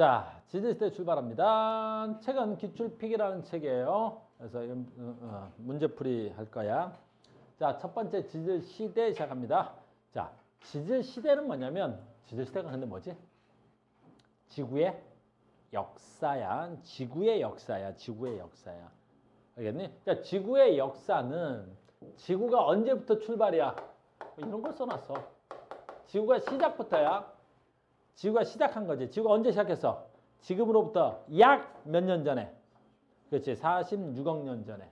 자, 지질시대 출발합니다. 책은 기출픽이라는 책이에요. 그래서 문제풀이 할 거야. 자, 첫 번째 지질시대 시작합니다. 자, 지질시대는 뭐냐면, 지질시대가 근데 뭐지? 지구의 역사야. 지구의 역사야. 지구의 역사야. 알겠니? 자, 지구의 역사는 지구가 언제부터 출발이야? 이런 걸 써놨어. 지구가 시작부터야. 지구가 시작한 거지. 지구가 언제 시작했어? 지금으로부터 약 몇 년 전에? 그렇지. 46억 년 전에.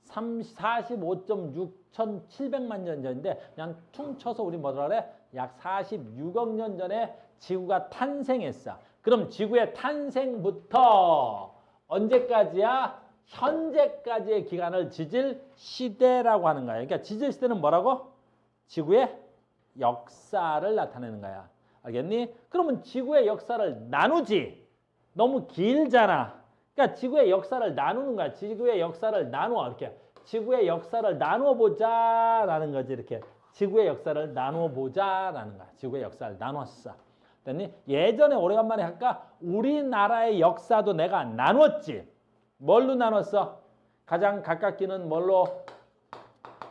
45.6700만 년 전인데 그냥 퉁 쳐서 우리 뭐라 그래? 약 46억 년 전에 지구가 탄생했어. 그럼 지구의 탄생부터 언제까지야? 현재까지의 기간을 지질시대라고 하는 거야. 그러니까 지질시대는 뭐라고? 지구의 역사를 나타내는 거야. 알겠니? 그러면 지구의 역사를 나누지. 너무 길잖아. 그러니까 지구의 역사를 나누는 거야. 지구의 역사를 나누어. 이렇게. 지구의 역사를 나누어 보자라는 거지. 이렇게. 지구의 역사를 나누어 보자라는 거야. 지구의 역사를 나누었어. 됐니? 예전에 오래간만에 할까? 우리나라의 역사도 내가 나누었지. 뭘로 나눴어? 가장 가깝기는 뭘로?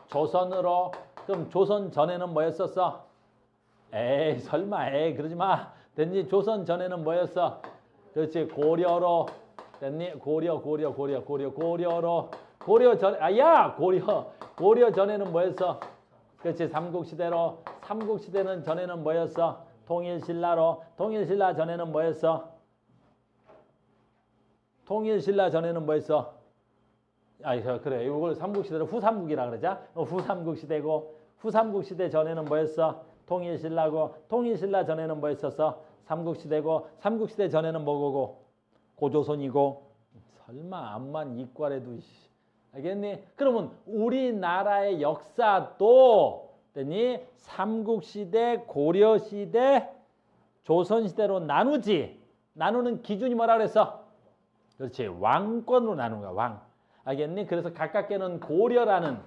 조선으로. 그럼 조선 전에는 뭐였었어? 에이 설마 에이 그러지 마. 됐니? 조선 전에는 뭐였어? 그렇지. 고려로. 됐니? 고려로. 고려 전 아야 고려 전에는 뭐였어? 그렇지. 삼국시대로. 삼국시대는 전에는 뭐였어? 통일신라로. 통일신라 전에는 뭐였어? 통일신라 전에는 뭐였어? 그래. 이걸 삼국시대로 후삼국이라 그러자. 후삼국시대고 후삼국시대 전에는 뭐였어? 통일신라고. 통일신라 전에는 뭐였었어? 삼국시대고. 삼국시대 전에는 뭐고? 고조선이고. 설마 암만 이과래도 알겠니? 그러면 우리나라의 역사도 됐니? 삼국시대, 고려시대, 조선시대로 나누지. 나누는 기준이 뭐라 그랬어? 그렇지. 왕권으로 나누는 거야. 왕. 알겠니? 그래서 가깝게는 고려라는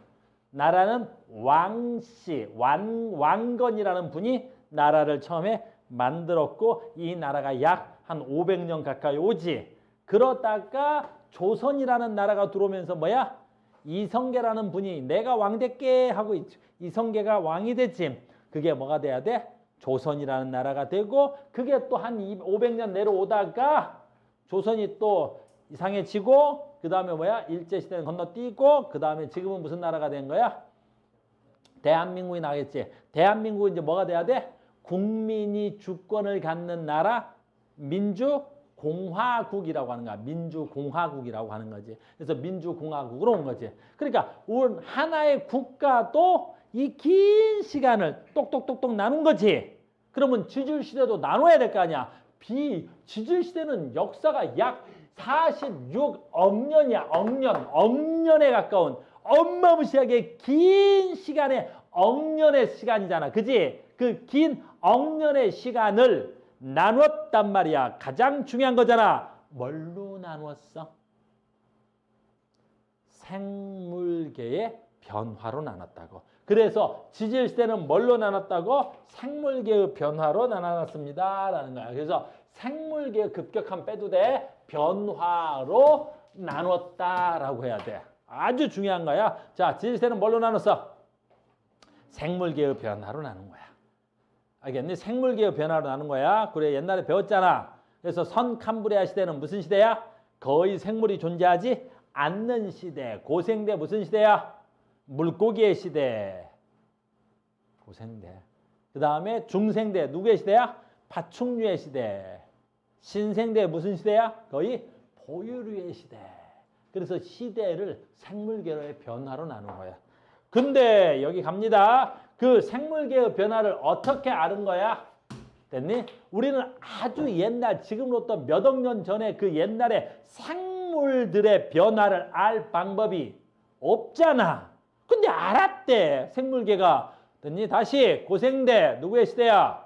나라는 왕씨, 왕건이라는 분이 나라를 처음에 만들었고 이 나라가 약 한 500년 가까이 오지. 그러다가 조선이라는 나라가 들어오면서 뭐야? 이성계라는 분이 내가 왕 될게 하고 이성계가 왕이 됐지. 그게 뭐가 돼야 돼? 조선이라는 나라가 되고 그게 또 한 500년 내려오다가 조선이 또 이상해지고 그 다음에 뭐야? 일제시대는 건너뛰고 그 다음에 지금은 무슨 나라가 된 거야? 대한민국이 나겠지. 대한민국은 이제 뭐가 돼야 돼? 국민이 주권을 갖는 나라 민주공화국이라고 하는 거야. 민주공화국이라고 하는 거지. 그래서 민주공화국으로 온 거지. 그러니까 하나의 국가도 이 긴 시간을 똑똑똑똑 나눈 거지. 그러면 지질시대도 나눠야 될 거 아니야. 지질시대는 역사가 약 46억 년이야. 억년에 가까운 어마무시하게 긴 시간의 억년의 시간이잖아. 그지? 그 긴 억년의 시간을 나누었단 말이야. 가장 중요한 거잖아. 뭘로 나누었어? 생물계의 변화로 나눴다고. 그래서 지질시대는 뭘로 나눴다고? 생물계의 변화로 나눴습니다. 라는 거야. 그래서 생물계의 급격한 빼도 돼. 변화로 나눴다라고 해야 돼. 아주 중요한 거야. 자, 지질시대는 뭘로 나눴어? 생물계의 변화로 나눈 거야. 알겠니? 생물계의 변화로 나눈 거야. 그래, 옛날에 배웠잖아. 그래서 선캄브리아 시대는 무슨 시대야? 거의 생물이 존재하지 않는 시대. 고생대 무슨 시대야? 물고기의 시대. 고생대. 그 다음에 중생대 누구의 시대야? 파충류의 시대. 신생대 무슨 시대야? 거의 포유류의 시대. 그래서 시대를 생물계의 변화로 나눈 거야. 근데 여기 갑니다. 그 생물계의 변화를 어떻게 아는 거야? 됐니? 우리는 아주 옛날, 지금으로부터 몇 억 년 전에 그 옛날에 생물들의 변화를 알 방법이 없잖아. 근데 알았대, 생물계가. 됐니? 다시 고생대 누구의 시대야?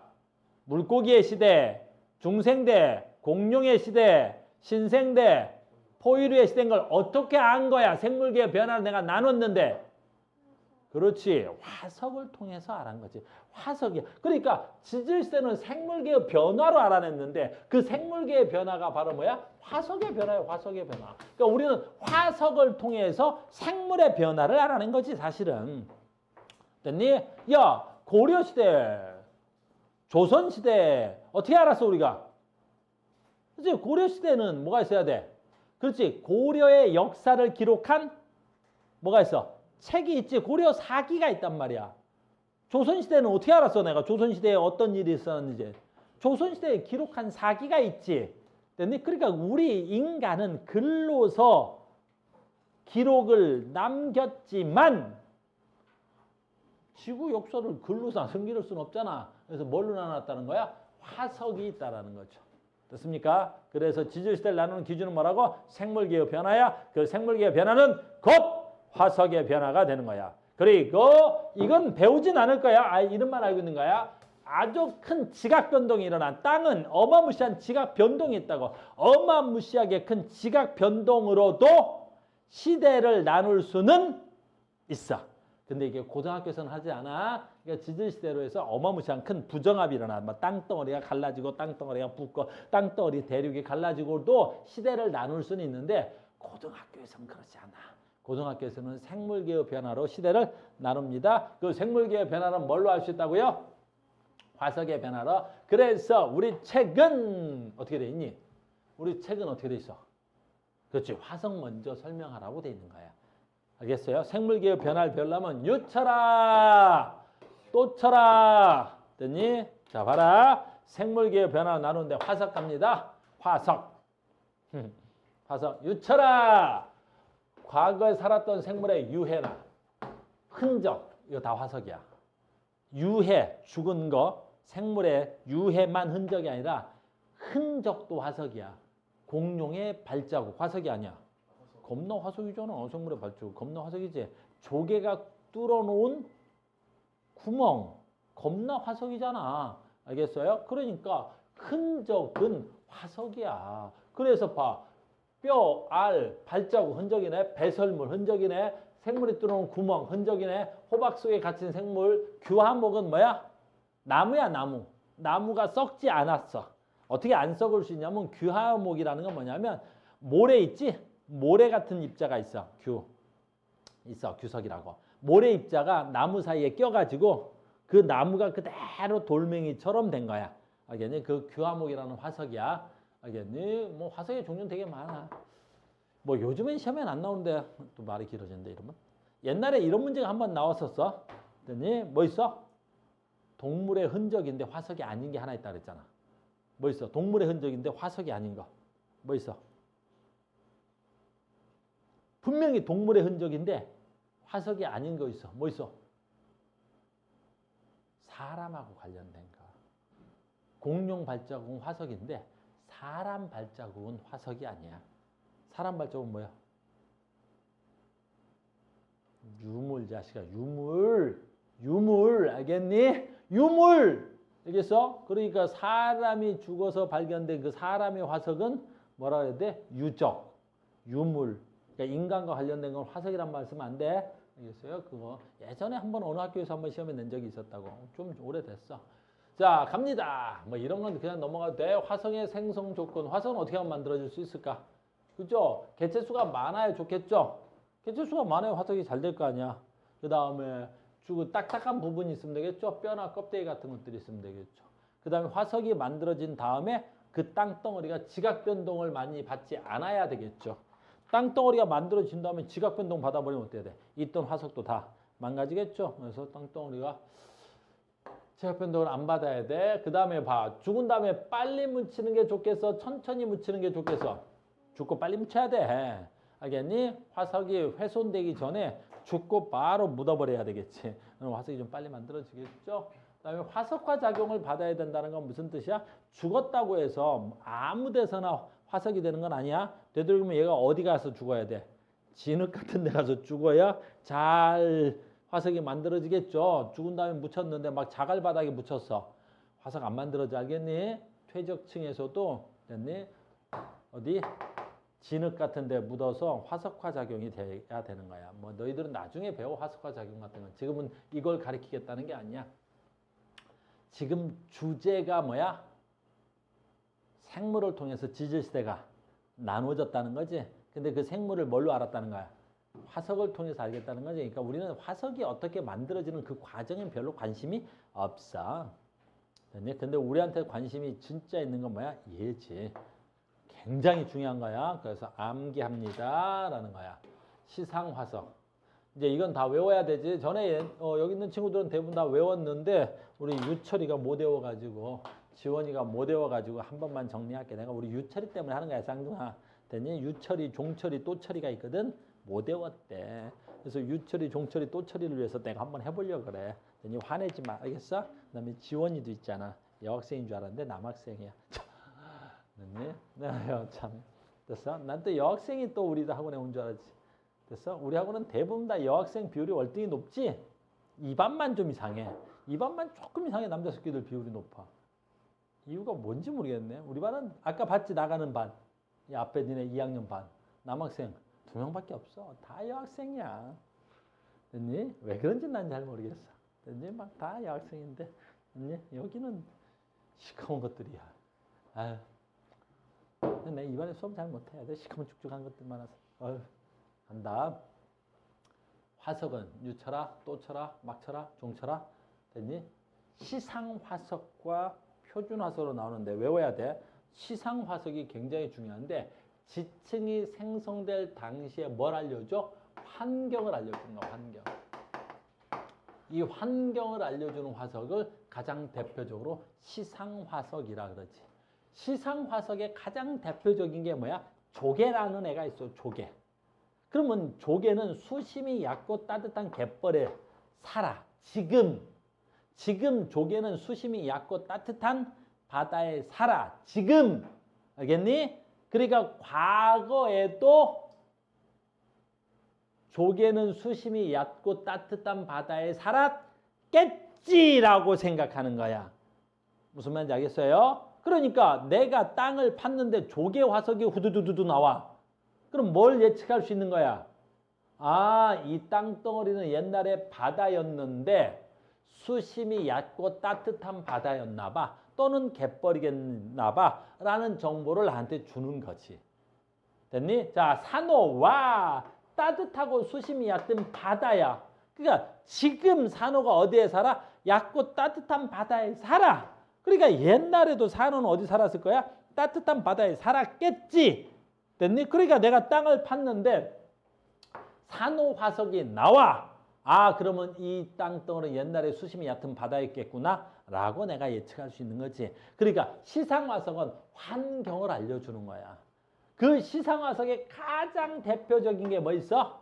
물고기의 시대. 중생대 공룡의 시대. 신생대 포유류의 시대인 걸 어떻게 안 거야? 생물계의 변화를 내가 나눴는데. 그렇지. 화석을 통해서 알아낸 거지. 화석이. 그러니까 지질세는 생물계의 변화로 알아냈는데 그 생물계의 변화가 바로 뭐야? 화석의 변화예요. 화석의 변화. 그러니까 우리는 화석을 통해서 생물의 변화를 알아낸 거지 사실은. 됐니? 야, 고려시대, 조선시대 어떻게 알았어 우리가? 그렇지. 고려시대는 뭐가 있어야 돼? 그렇지. 고려의 역사를 기록한 뭐가 있어? 책이 있지. 고려 사기가 있단 말이야. 조선시대는 어떻게 알았어 내가? 조선시대에 어떤 일이 있었는지. 조선시대에 기록한 사기가 있지. 그러니까 우리 인간은 글로서 기록을 남겼지만 지구 역사를 글로서 숨길 수는 없잖아. 그래서 뭘로 나눴다는 거야? 화석이 있다라는 거죠. 됐습니까? 그래서 지질시대를 나누는 기준은 뭐라고? 생물계의 변화야. 그 생물계의 변화는 곧 화석의 변화가 되는 거야. 그리고 이건 배우진 않을 거야. 이름만 알고 있는 거야. 아주 큰 지각 변동이 일어난 땅은 어마무시한 지각 변동이 있다고. 어마무시하게 큰 지각 변동으로도 시대를 나눌 수는 있어. 근데 이게 고등학교에서는 하지 않아. 그러니까 지질시대로 해서 어마무시한 큰 부정합이 일어나. 뭐 땅덩어리가 갈라지고 땅덩어리가 붙고 땅덩어리 대륙이 갈라지고도 시대를 나눌 수는 있는데 고등학교에서는 그렇지 않아. 고등학교에서는 생물계의 변화로 시대를 나눕니다. 그 생물계의 변화는 뭘로 알 수 있다고요? 화석의 변화로. 그래서 우리 책은 어떻게 돼 있니? 우리 책은 어떻게 돼 있어? 그렇지. 화석 먼저 설명하라고 돼 있는 거야. 알겠어요? 생물계의 변화를 배우려면 유쳐라, 또 쳐라. 됐니? 자, 봐라. 생물계의 변화를 나누는데 화석 갑니다. 화석. 화석. 유쳐라. 과거에 살았던 생물의 유해나 흔적, 이거 다 화석이야. 유해, 죽은 거, 생물의 유해만 흔적이 아니라 흔적도 화석이야. 공룡의 발자국, 화석이 아니야. 겁나 화석이잖아. 생물의 발자국, 겁나 화석이지. 조개가 뚫어놓은 구멍, 겁나 화석이잖아. 알겠어요? 그러니까 흔적은 화석이야. 그래서 봐. 뼈, 알, 발자국 흔적이네. 배설물 흔적이네. 생물이 뚫어놓은 구멍 흔적이네. 호박 속에 갇힌 생물. 규화목은 뭐야? 나무야, 나무. 나무가 썩지 않았어. 어떻게 안 썩을 수 있냐면 규화목이라는 건 뭐냐면 모래 있지? 모래 같은 입자가 있어. 있어. 규석이라고. 모래 입자가 나무 사이에 껴가지고 그 나무가 그대로 돌멩이처럼 된 거야. 알겠니? 그 규화목이라는 화석이야. 알겠니? 뭐 화석의 종류는 되게 많아. 뭐 요즘엔 시험에 안 나오는데 또 말이 길어졌는데 이러면. 옛날에 이런 문제가 한번 나왔었어. 됐니? 뭐 있어? 동물의 흔적인데 화석이 아닌 게 하나 있다 그랬잖아. 뭐 있어? 동물의 흔적인데 화석이 아닌 거. 뭐 있어? 분명히 동물의 흔적인데 화석이 아닌 거 있어. 뭐 있어? 사람하고 관련된 거. 공룡 발자국은 화석인데 사람 발자국은 화석이 아니야. 사람 발자국은 뭐야? 유물 자식아. 유물 알겠니? 유물 알겠어? 그러니까 사람이 죽어서 발견된 그 사람의 화석은 뭐라 해야 돼? 유적, 유물. 그러니까 인간과 관련된 건 화석이란 말 쓰면 안 돼. 알겠어요? 그거 예전에 한번 어느 학교에서 한번 시험에 낸 적이 있었다고. 좀 오래됐어. 자, 갑니다. 뭐 이런 건 그냥 넘어가도 돼. 화성의 생성 조건. 화성은 어떻게 하면 만들어질 수 있을까? 그죠? 개체수가 많아야 좋겠죠? 개체수가 많아야 화석이 잘 될 거 아니야. 그 다음에 딱딱한 부분이 있으면 되겠죠? 뼈나 껍데기 같은 것들이 있으면 되겠죠. 그 다음에 화석이 만들어진 다음에 그 땅덩어리가 지각 변동을 많이 받지 않아야 되겠죠. 땅덩어리가 만들어진 다음에 지각 변동 받아버리면 어때야 돼? 있던 화석도 다 망가지겠죠? 그래서 땅덩어리가 지각 변동을 안 받아야 돼. 그 다음에 봐. 죽은 다음에 빨리 묻히는 게 좋겠어? 천천히 묻히는 게 좋겠어? 죽고 빨리 묻혀야 돼. 알겠니? 화석이 훼손되기 전에 죽고 바로 묻어버려야 되겠지. 그럼 화석이 좀 빨리 만들어지겠죠? 그 다음에 화석화 작용을 받아야 된다는 건 무슨 뜻이야? 죽었다고 해서 아무 데서나 화석이 되는 건 아니야. 되도록이면 얘가 어디 가서 죽어야 돼? 진흙 같은 데 가서 죽어야 잘 화석이 만들어지겠죠. 죽은 다음에 묻혔는데 막 자갈바닥에 묻혔어. 화석 안 만들어져. 알겠니? 퇴적층에서도 됐니? 어디? 진흙 같은 데 묻어서 화석화 작용이 돼야 되는 거야. 뭐 너희들은 나중에 배워 화석화 작용 같은 건. 지금은 이걸 가리키겠다는 게 아니야. 지금 주제가 뭐야? 생물을 통해서 지질시대가 나누어졌다는 거지. 근데 그 생물을 뭘로 알았다는 거야? 화석을 통해서 알겠다는 거지. 그러니까 우리는 화석이 어떻게 만들어지는 그 과정엔 별로 관심이 없어. 근데 우리한테 관심이 진짜 있는 건 뭐야? 얘지. 굉장히 중요한 거야. 그래서 암기합니다 라는 거야. 시상화석. 이제 이건 다 외워야 되지. 전에 여기 있는 친구들은 대부분 다 외웠는데 우리 유철이가 못 외워가지고 지원이가 못 외워가지고 한 번만 정리할게. 내가 우리 유철이 때문에 하는 거야. 쌍둥아. 됐니? 유철이, 종철이, 또철이가 있거든. 못 외웠대. 그래서 유철이, 종철이, 또철이를 위해서 내가 한번 해보려고 그래. 됐니? 화내지 마. 알겠어? 그다음에 지원이도 있잖아. 여학생인 줄 알았는데 남학생이야. 됐니? 참. 됐어? 난 또 여학생이 또 우리 학원에 온 줄 알았지. 됐어? 우리 학원은 대부분 다 여학생 비율이 월등히 높지? 2반만 좀 이상해. 2반만 조금 이상해. 남자 새끼들 비율이 높아. 이유가 뭔지 모르겠네. 우리 반은 아까 봤지? 나가는 반. 이 앞에 니네 2학년 반. 남학생 2명밖에 없어. 다 여학생이야. 됐니? 왜 그런지 난 잘 모르겠어. 됐니? 막 다 여학생인데. 됐니? 여기는 시커먼 것들이야. 아유. 내 이번에 수업 잘 못해. 내 시커먼 축축한 것들 많아서. 어휴. 간다. 화석은 유철아, 또철아, 막철아, 종철아. 됐니? 시상화석과 표준화석으로 나오는데 외워야 돼. 시상화석이 굉장히 중요한데 지층이 생성될 당시에 뭘 알려줘? 환경을 알려주는 거야. 환경. 이 환경을 알려주는 화석을 가장 대표적으로 시상화석이라 그러지. 시상화석의 가장 대표적인 게 뭐야? 조개라는 애가 있어. 조개. 그러면 조개는 수심이 얕고 따뜻한 갯벌에 살아. 지금 조개는 수심이 얕고 따뜻한 바다에 살아. 지금. 알겠니? 그러니까 과거에도 조개는 수심이 얕고 따뜻한 바다에 살았겠지라고 생각하는 거야. 무슨 말인지 알겠어요? 그러니까 내가 땅을 팠는데 조개 화석이 후두두두두 나와. 그럼 뭘 예측할 수 있는 거야? 아, 이 땅덩어리는 옛날에 바다였는데 수심이 얕고 따뜻한 바다였나 봐. 또는 갯벌이겠나 봐. 라는 정보를 나한테 주는 거지. 됐니? 자, 산호와 따뜻하고 수심이 얕은 바다야. 그러니까 지금 산호가 어디에 살아? 얕고 따뜻한 바다에 살아. 그러니까 옛날에도 산호는 어디 살았을 거야? 따뜻한 바다에 살았겠지. 됐니? 그러니까 내가 땅을 팠는데 산호 화석이 나와. 아, 그러면 이 땅덩어리 옛날에 수심이 얕은 바다였겠구나 라고 내가 예측할 수 있는 거지. 그러니까 시상화석은 환경을 알려주는 거야. 그 시상화석의 가장 대표적인 게 뭐 있어?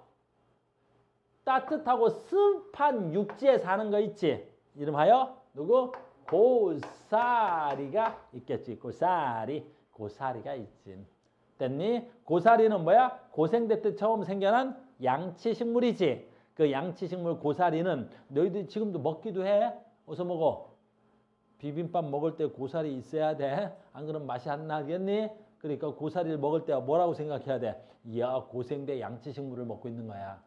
따뜻하고 습한 육지에 사는 거 있지. 이름하여 누구? 고사리가 있겠지. 고사리가 있지. 됐니? 고사리는 뭐야? 고생대 때 처음 생겨난 양치식물이지. 그 양치식물 고사리는 너희들 지금도 먹기도 해. 어서 먹어. 비빔밥 먹을 때 고사리 있어야 돼. 안 그러면 맛이 안 나겠니? 그러니까 고사리를 먹을 때 뭐라고 생각해야 돼? 이야, 고생대 양치식물을 먹고 있는 거야.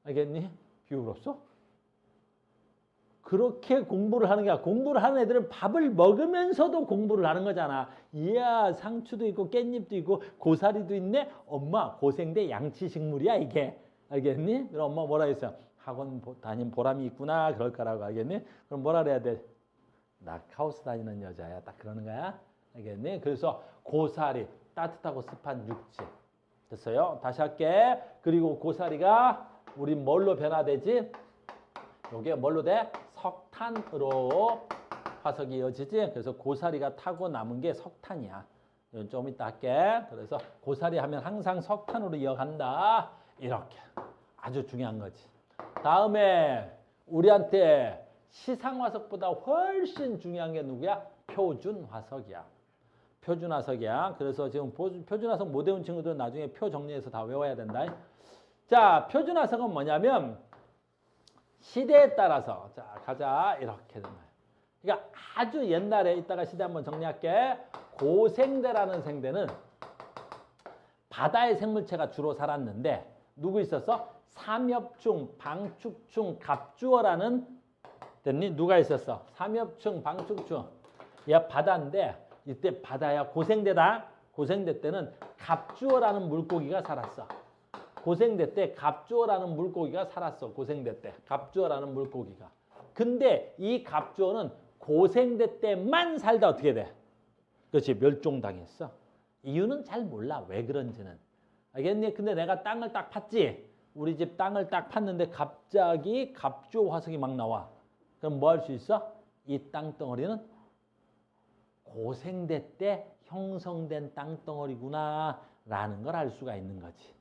알겠니? 비율 없어? 그렇게 공부를 하는 게 아니라 공부를 하는 애들은 밥을 먹으면서도 공부를 하는 거잖아. 이야, 상추도 있고 깻잎도 있고 고사리도 있네. 엄마, 고생대 양치식물이야 이게. 알겠니? 그럼 엄마 뭐라 했어? 학원 다닌 보람이 있구나 그럴 거라고. 알겠니? 그럼 뭐라 그래야 돼? 낙하우스 다니는 여자야. 딱 그러는 거야. 알겠니? 그래서 고사리, 따뜻하고 습한 육지. 됐어요? 다시 할게. 그리고 고사리가 우리 뭘로 변화되지? 요게 뭘로 돼? 석탄으로 화석이 이어지지? 그래서 고사리가 타고 남은 게 석탄이야. 이건 좀 이따 할게. 그래서 고사리 하면 항상 석탄으로 이어간다. 이렇게. 아주 중요한 거지. 다음에 우리한테 시상화석보다 훨씬 중요한 게 누구야? 표준화석이야. 표준화석이야. 그래서 지금 표준화석 못 외운 친구들은 나중에 표 정리해서 다 외워야 된다. 자, 표준화석은 뭐냐면 시대에 따라서 자 가자 이렇게 되는 거예요. 그러니까 아주 옛날에 이따가 시대 한번 정리할게. 고생대라는 생대는 바다의 생물체가 주로 살았는데 누구 있었어? 삼엽충, 방축충, 갑주어라는 됐니? 누가 있었어? 삼엽충, 방축충. 야 바다인데 이때 바다야 고생대다. 고생대 때는 갑주어라는 물고기가 살았어. 고생대 때 갑주어라는 물고기가 살았어. 고생대 때 갑주어라는 물고기가. 근데 이 갑주어는 고생대 때만 살다 어떻게 돼? 그렇지 멸종당했어. 이유는 잘 몰라. 왜 그런지는. 알겠니? 근데 내가 땅을 딱 팠지. 우리 집 땅을 딱 팠는데 갑자기 갑주어 화석이 막 나와. 그럼 뭐 할 수 있어? 이 땅덩어리는 고생대 때 형성된 땅덩어리구나 라는 걸 알 수가 있는 거지.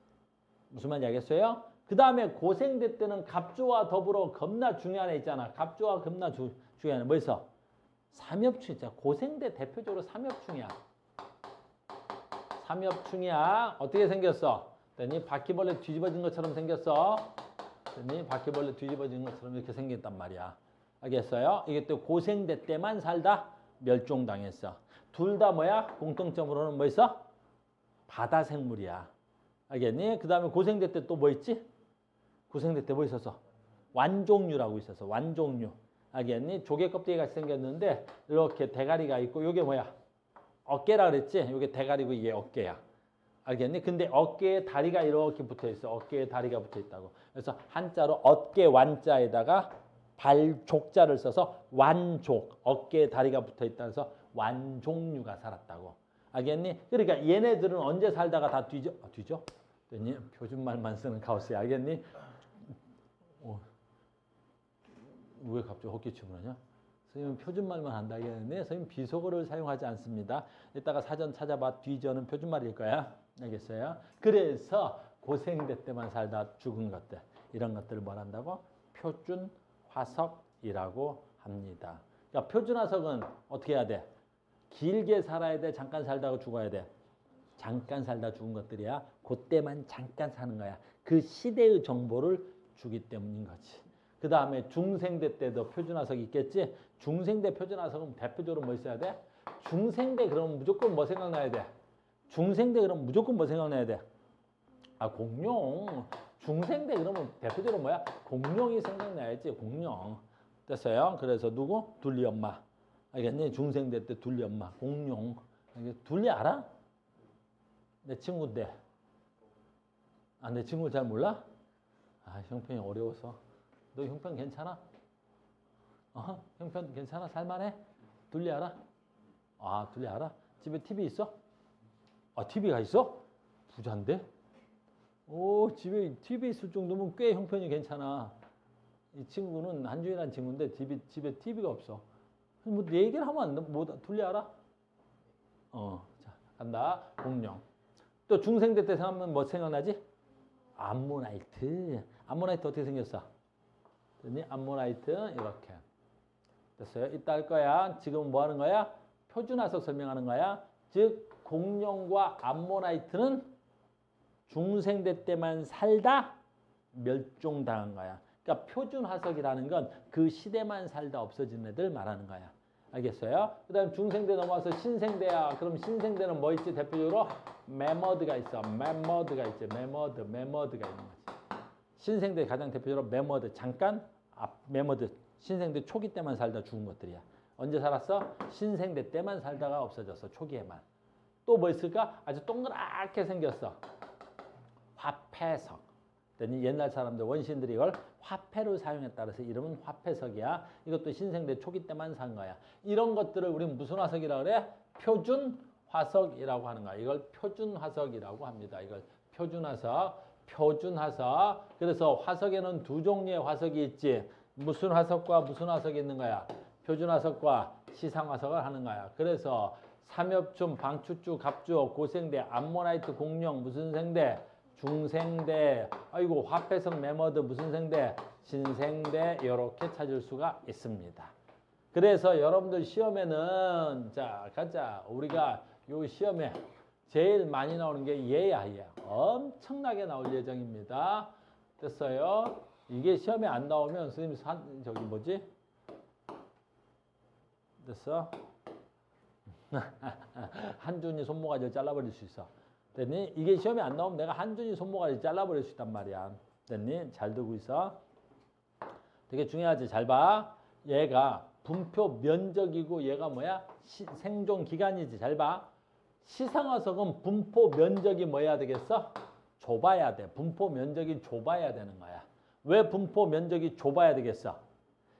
무슨 말인지 알겠어요? 그 다음에 고생대 때는 갑주어와 더불어 겁나 중요한 애 있잖아. 갑주어와 겁나 중요한 애 뭐 있어? 삼엽충 있잖아. 고생대 대표적으로 삼엽충이야. 삼엽충이야. 어떻게 생겼어? 그랬더니 바퀴벌레 뒤집어진 것처럼 생겼어. 그랬더니 바퀴벌레 뒤집어진 것처럼 이렇게 생겼단 말이야. 알겠어요? 이게 또 고생대 때만 살다 멸종당했어. 둘 다 뭐야? 공통점으로는 뭐 있어? 바다 생물이야. 알겠니? 그 다음에 고생대 때 또 뭐 있지? 고생대 때 뭐 있었어? 완종류라고 있었어. 완종류. 알겠니? 조개 껍데기 같이 생겼는데 이렇게 대가리가 있고 이게 뭐야? 어깨라 그랬지? 이게 대가리고 이게 어깨야. 알겠니? 근데 어깨에 다리가 이렇게 붙어 있어. 어깨에 다리가 붙어 있다고. 그래서 한자로 어깨 완자에다가 발족자를 써서 완족. 어깨에 다리가 붙어 있다 해서 완종류가 살았다고. 알겠니? 그러니까 얘네들은 언제 살다가 다 뒤져? 뒤져? 됐니? 표준말만 쓰는 카오스야. 알겠니? 왜 갑자기 헛기침을 하냐? 선생님은 표준말만 한다 하겠는데 선생님 비속어를 사용하지 않습니다. 이따가 사전 찾아봐. 뒤져는 표준말일 거야. 알겠어요? 그래서 고생대 때만 살다 죽은 것들 이런 것들을 뭘 한다고? 표준화석이라고 합니다. 그러니까 표준화석은 어떻게 해야 돼? 길게 살아야 돼? 잠깐 살다가 죽어야 돼? 잠깐 살다 죽은 것들이야. 그때만 잠깐 사는 거야. 그 시대의 정보를 주기 때문인 거지. 그 다음에 중생대 때도 표준화석이 있겠지? 중생대 표준화석은 대표적으로 뭐 있어야 돼? 중생대 그러면 무조건 뭐 생각나야 돼? 중생대 그러면 무조건 뭐 생각나야 돼? 아 공룡. 중생대 그러면 대표적으로 뭐야? 공룡이 생각나야지. 공룡. 됐어요? 그래서 누구? 둘리 엄마. 알겠니? 중생대 때 둘리 엄마. 공룡. 둘리 알아? 내 친구인데. 아, 내 친구 잘 몰라? 아, 형편이 어려워서. 너 형편 괜찮아? 형편 괜찮아? 살만해? 둘리 알아? 아, 둘리 알아? 집에 TV 있어? 아, TV가 있어? 부자인데? 오, 집에 TV 있을 정도면 꽤 형편이 괜찮아. 이 친구는 한주일한 친구인데 집에 TV가 없어. 뭐 내 얘기를 하면 안 돼? 뭐 둘리 알아? 자, 간다. 공룡. 또 중생대 때 생각하면 뭐 생각나지? 암모나이트. 암모나이트 어떻게 생겼어? 암모나이트 이렇게. 됐어요? 이따 할 거야. 지금 뭐 하는 거야? 표준화석 설명하는 거야. 즉 공룡과 암모나이트는 중생대 때만 살다 멸종당한 거야. 그러니까 표준화석이라는 건 그 시대만 살다 없어진 애들 말하는 거야. 알겠어요? 그 다음 중생대 넘어와서 신생대야. 그럼 신생대는 뭐 있지? 대표적으로 매머드가 있어. 매머드가 있지. 매머드가 있는 거지. 신생대 가장 대표적으로 매머드. 잠깐 매머드. 신생대 초기 때만 살다 죽은 것들이야. 언제 살았어? 신생대 때만 살다가 없어졌어. 초기에만. 또 뭐 있을까? 아주 동그랗게 생겼어. 화폐석. 옛날 사람들 원시인들이 이걸 화폐로 사용했다 그래서 이름은 화폐석이야. 이것도 신생대 초기 때만 산 거야. 이런 것들을 우리는 무슨 화석이라고 그래? 표준화석이라고 하는 거야. 이걸 표준화석이라고 합니다. 이걸 표준화석. 그래서 화석에는 두 종류의 화석이 있지. 무슨 화석과 무슨 화석이 있는 거야? 표준화석과 시상화석을 하는 거야. 그래서 삼엽충, 방추추, 갑주어, 고생대, 암모나이트, 공룡, 무슨 생대? 중생대, 아이고 화폐석 매머드 무슨 생대? 신생대 이렇게 찾을 수가 있습니다. 그래서 여러분들 시험에는 자 가자. 우리가 요 시험에 제일 많이 나오는 게 얘야. 엄청나게 나올 예정입니다. 됐어요? 이게 시험에 안 나오면 선생님 저기 뭐지? 됐어? 한준이 손모가지를 잘라버릴 수 있어. 됐니? 이게 시험에 안 나오면 내가 한준이 손모가지 잘라버릴 수 있단 말이야. 됐니? 잘 듣고 있어. 되게 중요하지. 잘 봐. 얘가 분포 면적이고 얘가 뭐야? 생존 기간이지. 잘 봐. 시상화석은 분포 면적이 뭐야 되겠어? 좁아야 돼. 분포 면적이 좁아야 되는 거야. 왜 분포 면적이 좁아야 되겠어?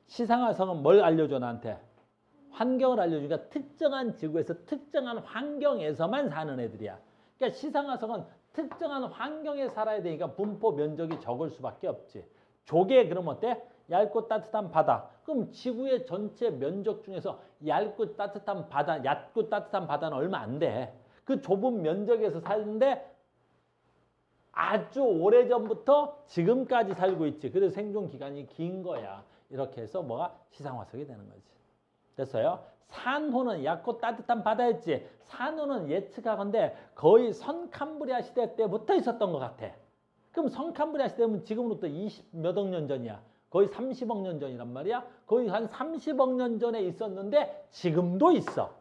시상화석은 뭘 알려줘 나한테? 환경을 알려주니까 특정한 지구에서 특정한 환경에서만 사는 애들이야. 그러니까 시상화석은 특정한 환경에 살아야 되니까 분포 면적이 적을 수밖에 없지. 조개 그럼 어때? 얇고 따뜻한 바다. 그럼 지구의 전체 면적 중에서 얇고 따뜻한 바다, 얕고 따뜻한 바다는 얼마 안 돼. 그 좁은 면적에서 살는데 아주 오래전부터 지금까지 살고 있지. 그래서 생존 기간이 긴 거야. 이렇게 해서 뭐가 시상화석이 되는 거지. 됐어요? 산호는 얕고 따뜻한 바다였지. 산호는 예측하건대 거의 선캄브리아 시대 때부터 있었던 것 같아. 그럼 선캄브리아 시대면 지금으로부터 20몇 억 년 전이야. 거의 30억 년 전이란 말이야. 거의 한 30억 년 전에 있었는데 지금도 있어.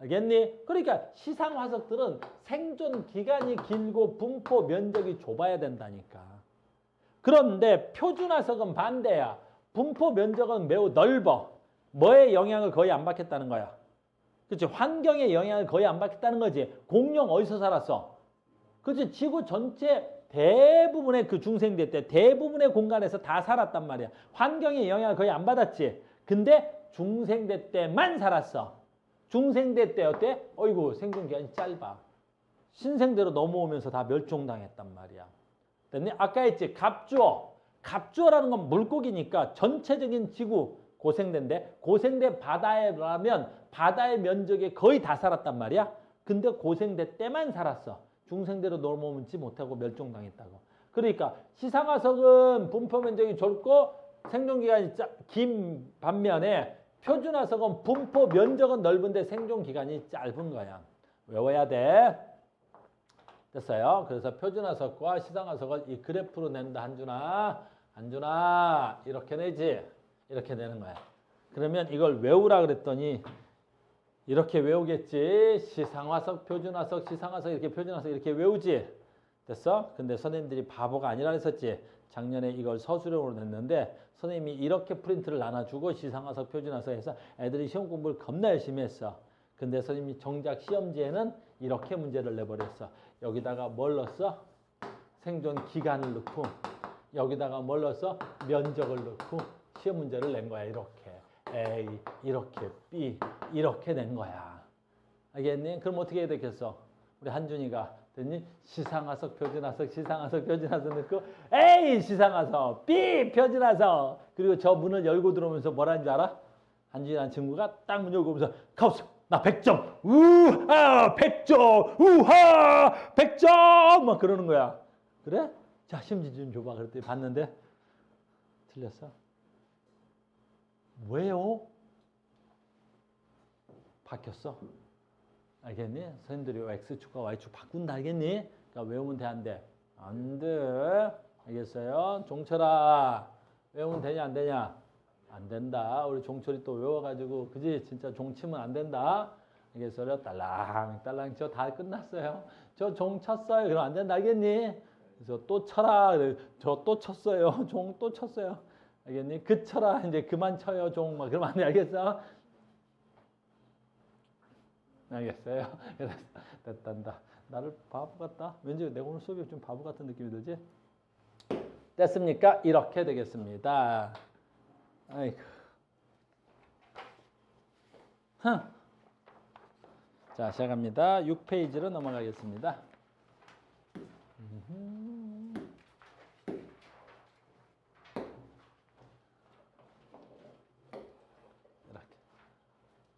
알겠니? 그러니까 시상화석들은 생존 기간이 길고 분포 면적이 좁아야 된다니까. 그런데 표준화석은 반대야. 분포 면적은 매우 넓어. 뭐에 영향을 거의 안 받겠다는 거야? 그렇지? 환경에 영향을 거의 안 받겠다는 거지. 공룡 어디서 살았어? 그렇지? 지구 전체 대부분의 그 중생대 때 대부분의 공간에서 다 살았단 말이야. 환경에 영향을 거의 안 받았지. 근데 중생대 때만 살았어. 중생대 때 어때? 어이구 생존 기간이 짧아. 신생대로 넘어오면서 다 멸종당했단 말이야. 됐니? 아까 했지. 갑주어. 갑주어라는 건 물고기니까 전체적인 지구 고생대인데 고생대 바다에라면 바다의 면적에 거의 다 살았단 말이야. 근데 고생대 때만 살았어. 중생대로 넘어오지 못하고 멸종당했다고. 그러니까 시상화석은 분포 면적이 좁고 생존 기간이 긴 반면에 표준화석은 분포 면적은 넓은데 생존 기간이 짧은 거야. 외워야 돼. 됐어요? 그래서 표준화석과 시상화석을 이 그래프로 낸다. 한준아 이렇게 내지. 이렇게 되는 거야. 그러면 이걸 외우라 그랬더니 이렇게 외우겠지. 시상화석, 표준화석, 시상화석 이렇게 표준화석 이렇게 외우지. 됐어? 근데 선생님들이 바보가 아니라 했었지. 작년에 이걸 서술형으로 냈는데 선생님이 이렇게 프린트를 나눠주고 시상화석, 표준화석 해서 애들이 시험 공부를 겁나 열심히 했어. 근데 선생님이 정작 시험지에는 이렇게 문제를 내버렸어. 여기다가 뭘 넣었어? 생존 기간을 넣고 여기다가 뭘 넣었어? 면적을 넣고 시험 문제를 낸 거야. 이렇게 A, 이렇게 B, 이렇게 낸 거야. 알겠니? 그럼 어떻게 해야 되겠어? 우리 한준이가 됐니? 시상화석, 표준화석, 시상화석, 표준화석 넣고 A 시상화석, B 표준화석. 그리고 저 문을 열고 들어오면서 뭐라는 줄 알아? 한준이라는 친구가 딱 문 열고 오면서 가우스 나 100점 우하 100점 우하 100점 막 그러는 거야. 그래? 자 시험지 좀 줘봐. 그랬더니 봤는데 틀렸어. 왜요? 바뀌었어. 알겠니? 선생님들이 X축과 Y축 바꾼다. 알겠니? 그러니까 외우면 돼, 안 돼? 안 돼. 알겠어요? 종철아, 외우면 되냐, 안 되냐? 안 된다. 우리 종철이 또 외워가지고, 그지? 진짜 종 치면 안 된다. 알겠어요? 딸랑딸랑 저 다 끝났어요. 저 종 쳤어요. 그럼 안 된다. 알겠니? 그래서 또 쳐라. 저 또 쳤어요. 종 또 쳤어요. 알겠니? 그 쳐라. 이제 그만 쳐요. 종. 막 그러면 안 돼. 알겠어? 알겠어요? 그래서 됐단다. 나를 바보 같다. 왠지 내가 오늘 수업이 좀 바보 같은 느낌이 들지? 됐습니까? 이렇게 되겠습니다. 아이고. 자, 시작합니다. 6페이지로 넘어가겠습니다.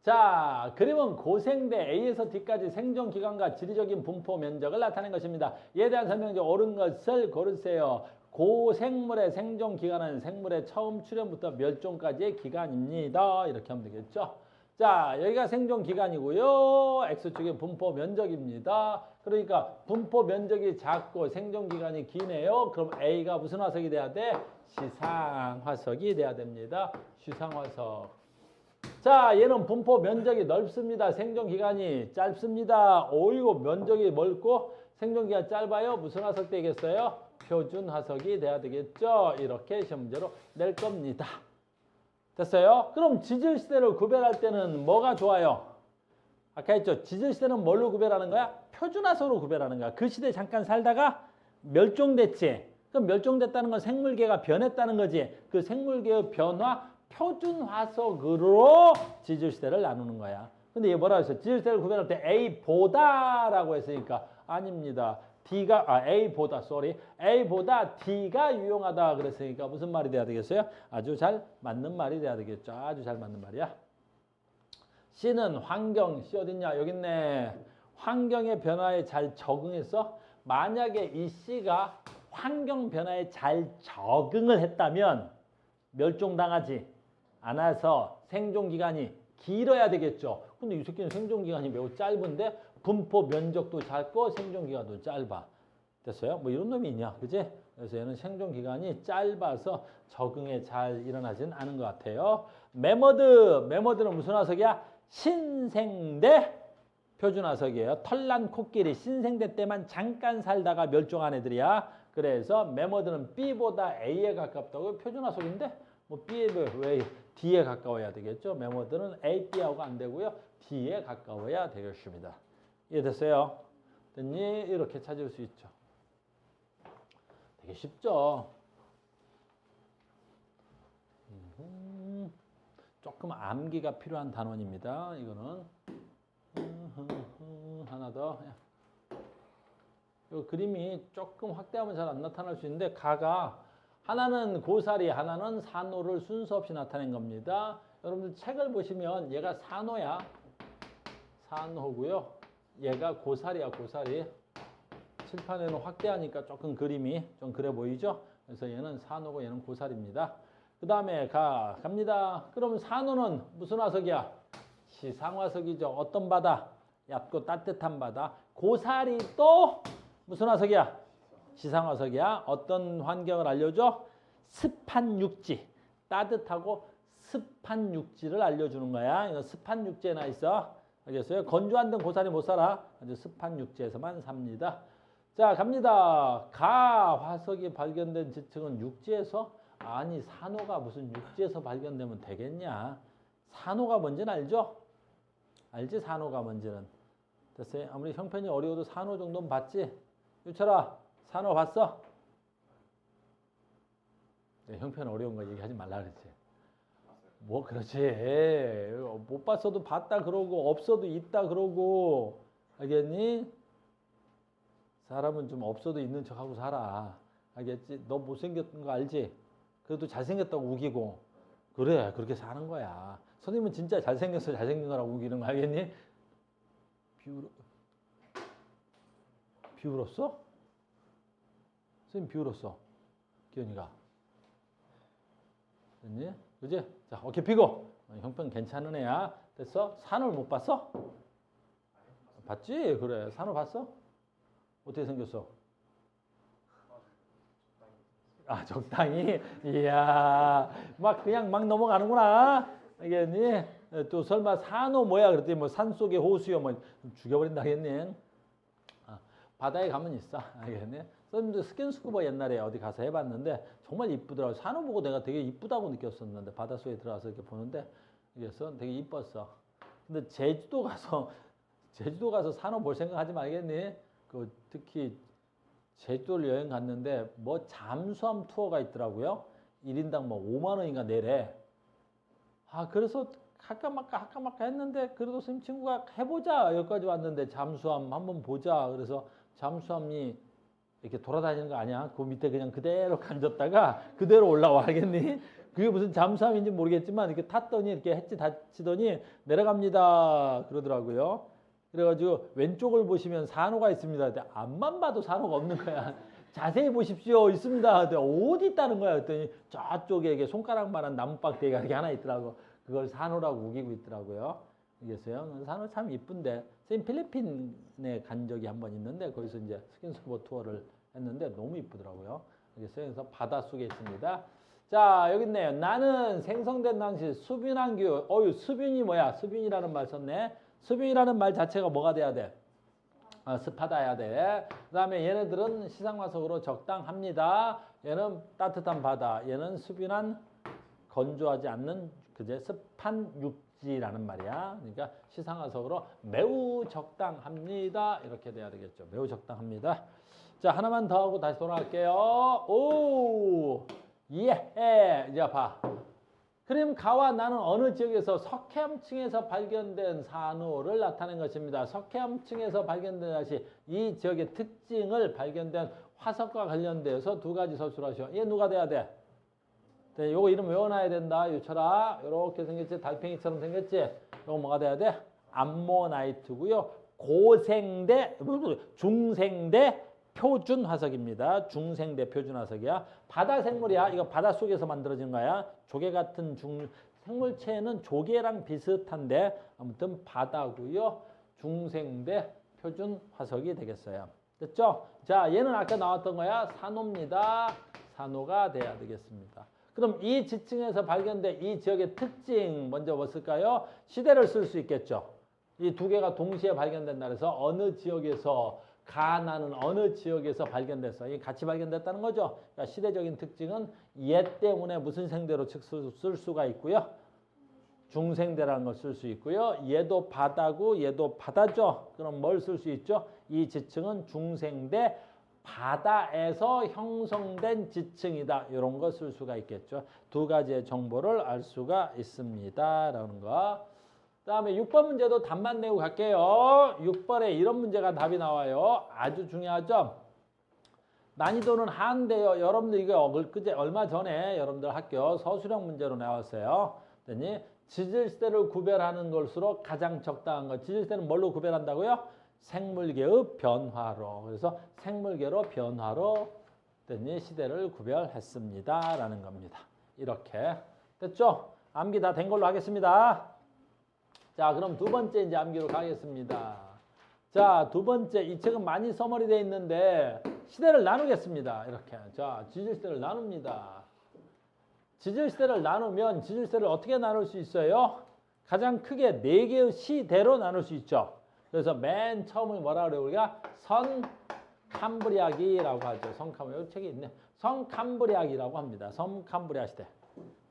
자, 그림은 고생대 A에서 D까지 생존 기간과 지리적인 분포 면적을 나타낸 것입니다. 이에 대한 설명 중 옳은 것을 고르세요. 고생물의 생존 기간은 생물의 처음 출현부터 멸종까지의 기간입니다. 이렇게 하면 되겠죠. 자, 여기가 생존 기간이고요. X축이 분포 면적입니다. 그러니까 분포 면적이 작고 생존 기간이 기네요. 그럼 A가 무슨 화석이 돼야 돼? 시상화석이 돼야 됩니다. 시상화석. 자, 얘는 분포 면적이 넓습니다. 생존 기간이 짧습니다. 오이고 면적이 넓고 생존 기간 짧아요. 무슨 화석 되겠어요? 표준 화석이 돼야 되겠죠. 이렇게 시험 문제로 낼 겁니다. 됐어요? 그럼 지질 시대를 구별할 때는 뭐가 좋아요? 아까 했죠. 지질 시대는 뭘로 구별하는 거야? 표준 화석으로 구별하는 거야. 그 시대에 잠깐 살다가 멸종됐지. 그럼 멸종됐다는 건 생물계가 변했다는 거지. 그 생물계의 변화 표준 화석으로 지질 시대를 나누는 거야. 근데 얘 뭐라고 했어? 지질 시대를 구별할 때 A보다라고 했으니까 아닙니다. A보다 D가 유용하다 그랬으니까 무슨 말이 돼야 되겠어요? 아주 잘 맞는 말이 돼야 되겠죠. 아주 잘 맞는 말이야. C는 환경. C 어딨냐? 여기 있네. 환경의 변화에 잘 적응해서 만약에 이 C가 환경 변화에 잘 적응을 했다면 멸종당하지 않아서 생존 기간이 길어야 되겠죠. 근데 이 새끼는 생존 기간이 매우 짧은데 분포 면적도 작고 생존 기간도 짧아. 됐어요? 뭐 이런 놈이 있냐, 그지? 그래서 얘는 생존 기간이 짧아서 적응에 잘 일어나진 않은 것 같아요. 매머드는 무슨 화석이야? 신생대 표준 화석이에요. 털난 코끼리 신생대 때만 잠깐 살다가 멸종한 애들이야. 그래서 매머드는 B보다 A에 가깝다고 표준 화석인데 뭐 B에 왜 D에 가까워야 되겠죠? 매머드는 A, B하고 안 되고요. D에 가까워야 되겠습니다. 이해됐어요? 됐니? 이렇게 찾을 수 있죠. 되게 쉽죠? 조금 암기가 필요한 단원입니다. 이거는 하나 더. 이 그림이 조금 확대하면 잘 안 나타날 수 있는데 가가 하나는 고사리, 하나는 산호를 순서 없이 나타낸 겁니다. 여러분들 책을 보시면 얘가 산호야. 산호고요. 얘가 고사리야, 고사리. 칠판에는 확대하니까 조금 그림이 좀 그래 보이죠? 그래서 얘는 산호고 얘는 고사리입니다. 그 다음에 갑니다. 그럼 산호는 무슨 화석이야? 시상화석이죠. 어떤 바다? 얕고 따뜻한 바다. 고사리도 무슨 화석이야? 시상화석이야. 어떤 환경을 알려줘? 습한 육지. 따뜻하고 습한 육지를 알려주는 거야. 이거 습한 육지에 나 있어. 알겠어요? 건조한 데는 고사리 못 살아. 아주 습한 육지에서만 삽니다. 자, 갑니다. 화석이 발견된 지층은 육지에서? 아니, 산호가 무슨 육지에서 발견되면 되겠냐? 산호가 뭔지는 알죠? 알지? 산호가 뭔지는. 됐어요? 아무리 형편이 어려워도 산호 정도는 봤지? 유철아, 산호 봤어? 네, 형편 어려운 거 얘기하지 말라 그랬지. 뭐 그렇지. 못 봤어도 봤다 그러고 없어도 있다 그러고 알겠니? 사람은 좀 없어도 있는 척하고 살아. 알겠지? 너 못생겼던 거 알지? 그래도 잘생겼다고 우기고 그래 그렇게 사는 거야. 선생님은 진짜 잘생겼어 잘생긴 거라고 우기는 거 알겠니? 비울었어? 선생님 비울었어. 기현이가. 됐니? 그지? 자, 어깨 피고. 형편 괜찮은 애야. 됐어? 산을 못 봤어? 봤지? 그래. 산을 봤어? 어떻게 생겼어? 아, 적당히? 이야, 그냥 막 넘어가는구나. 알겠니? 또 설마 산호 뭐야? 그랬더니 뭐 산속의 호수요. 뭐 죽여버린다 하겠니? 바다에 가면 있어. 알겠니? 선생님도 스킨스쿠버 옛날에 어디 가서 해봤는데 정말 이쁘더라고. 산호 보고 내가 되게 이쁘다고 느꼈었는데 바닷속에 들어가서 이렇게 보는데 그래서 되게 이뻤어. 근데 제주도 가서 산호 볼 생각하지 말겠니? 그 특히 제주도를 여행 갔는데 뭐 잠수함 투어가 있더라고요. 1인당 뭐 5만 원인가 내래. 그래서 할까 말까 했는데 그래도 선생님 친구가 해보자. 여기까지 왔는데 잠수함 한번 보자. 그래서 잠수함이 이렇게 돌아다니는 거 아니야? 그 밑에 그냥 그대로 앉았다가 그대로 올라와. 알겠니? 그게 무슨 잠수함인지 모르겠지만 이렇게 탔더니 이렇게 햇지 닫히더니 내려갑니다. 그러더라고요. 그래가지고 왼쪽을 보시면 산호가 있습니다. 앞만 봐도 산호가 없는 거야. 자세히 보십시오. 있습니다. 어디 있다는 거야? 그랬더니 저쪽에 이게 손가락만한 나무박대기가 이렇게 하나 있더라고. 그걸 산호라고 우기고 있더라고요. 알겠어요? 산호 참 이쁜데. 선생님 필리핀에 간 적이 한 번 있는데 거기서 이제 스킨스쿠버 투어를 했는데 너무 이쁘더라고요. 알겠어요? 그래서 바닷속에 있습니다. 자, 여기 있네요. 나는 생성된 당시 수빈한 기후. 수빈이 뭐야? 수빈이라는 말 썼네. 수빈이라는 말 자체가 뭐가 돼야 돼? 습하다야 돼. 그 다음에 얘네들은 시상화석으로 적당합니다. 얘는 따뜻한 바다. 얘는 수빈한 건조하지 않는 그제 습한 육지라는 말이야. 그러니까 시상화석으로 매우 적당합니다. 이렇게 돼야 되겠죠. 매우 적당합니다. 자, 하나만 더 하고 다시 돌아갈게요. 오, 예, 이제 봐. 그럼 가와 나는 어느 지역에서 석회암층에서 발견된 산호를 나타낸 것입니다. 석회암층에서 발견된 것이 이 지역의 특징을 발견된 화석과 관련되어서 두 가지 서술하시오. 얘 누가 돼야 돼? 네, 요거 이름 외워놔야 된다. 유철아. 요렇게 생겼지? 달팽이처럼 생겼지? 요거 뭐가 돼야 돼? 암모나이트고요. 고생대, 중생대 표준 화석입니다. 중생대 표준 화석이야. 바다 생물이야. 이거 바닷속에서 만들어진 거야. 조개 같은 생물체는 조개랑 비슷한데 아무튼 바다고요. 중생대 표준 화석이 되겠어요. 됐죠? 자, 얘는 아까 나왔던 거야. 산호입니다. 산호가 돼야 되겠습니다. 그럼 이 지층에서 발견된 이 지역의 특징 먼저 뭐 쓸까요? 시대를 쓸 수 있겠죠. 이 두 개가 동시에 발견된다 그래서 어느 지역에서 가나는 어느 지역에서 발견됐어. 이 같이 발견됐다는 거죠. 그러니까 시대적인 특징은 얘 때문에 무슨 생대로 쓸 수가 있고요. 중생대라는 걸 쓸 수 있고요. 얘도 바다고 얘도 바다죠. 그럼 뭘 쓸 수 있죠? 이 지층은 중생대 바다에서 형성된 지층이다. 이런 거 쓸 수가 있겠죠. 두 가지의 정보를 알 수가 있습니다. 라는 거. 다음에 6번 문제도 답만 내고 갈게요. 6번에 이런 문제가 답이 나와요. 아주 중요하죠. 난이도는 한데요. 여러분들 이거 그제 얼마 전에 여러분들 학교 서술형 문제로 나왔어요. 그랬더니 지질시대를 구별하는 것으로 가장 적당한 것. 지질시대는 뭘로 구별한다고요? 생물계의 변화로. 그래서 생물계로 변화로 그랬더니 시대를 구별했습니다. 라는 겁니다. 이렇게 됐죠? 암기 다 된 걸로 하겠습니다. 자, 그럼 두 번째 이제 암기로 가겠습니다. 자, 두 번째 이 책은 많이 서머리되어 있는데 시대를 나누겠습니다. 이렇게. 자, 지질시대를 나눕니다. 지질시대를 나누면 지질시대를 어떻게 나눌 수 있어요? 가장 크게 4개의 시대로 나눌 수 있죠. 그래서 맨 처음을 뭐라 그래요? 우리가 선캄브리아기라고 하죠. 선캄브리아. 이 책이 있네. 선캄브리아기라고 합니다. 선캄브리아 시대.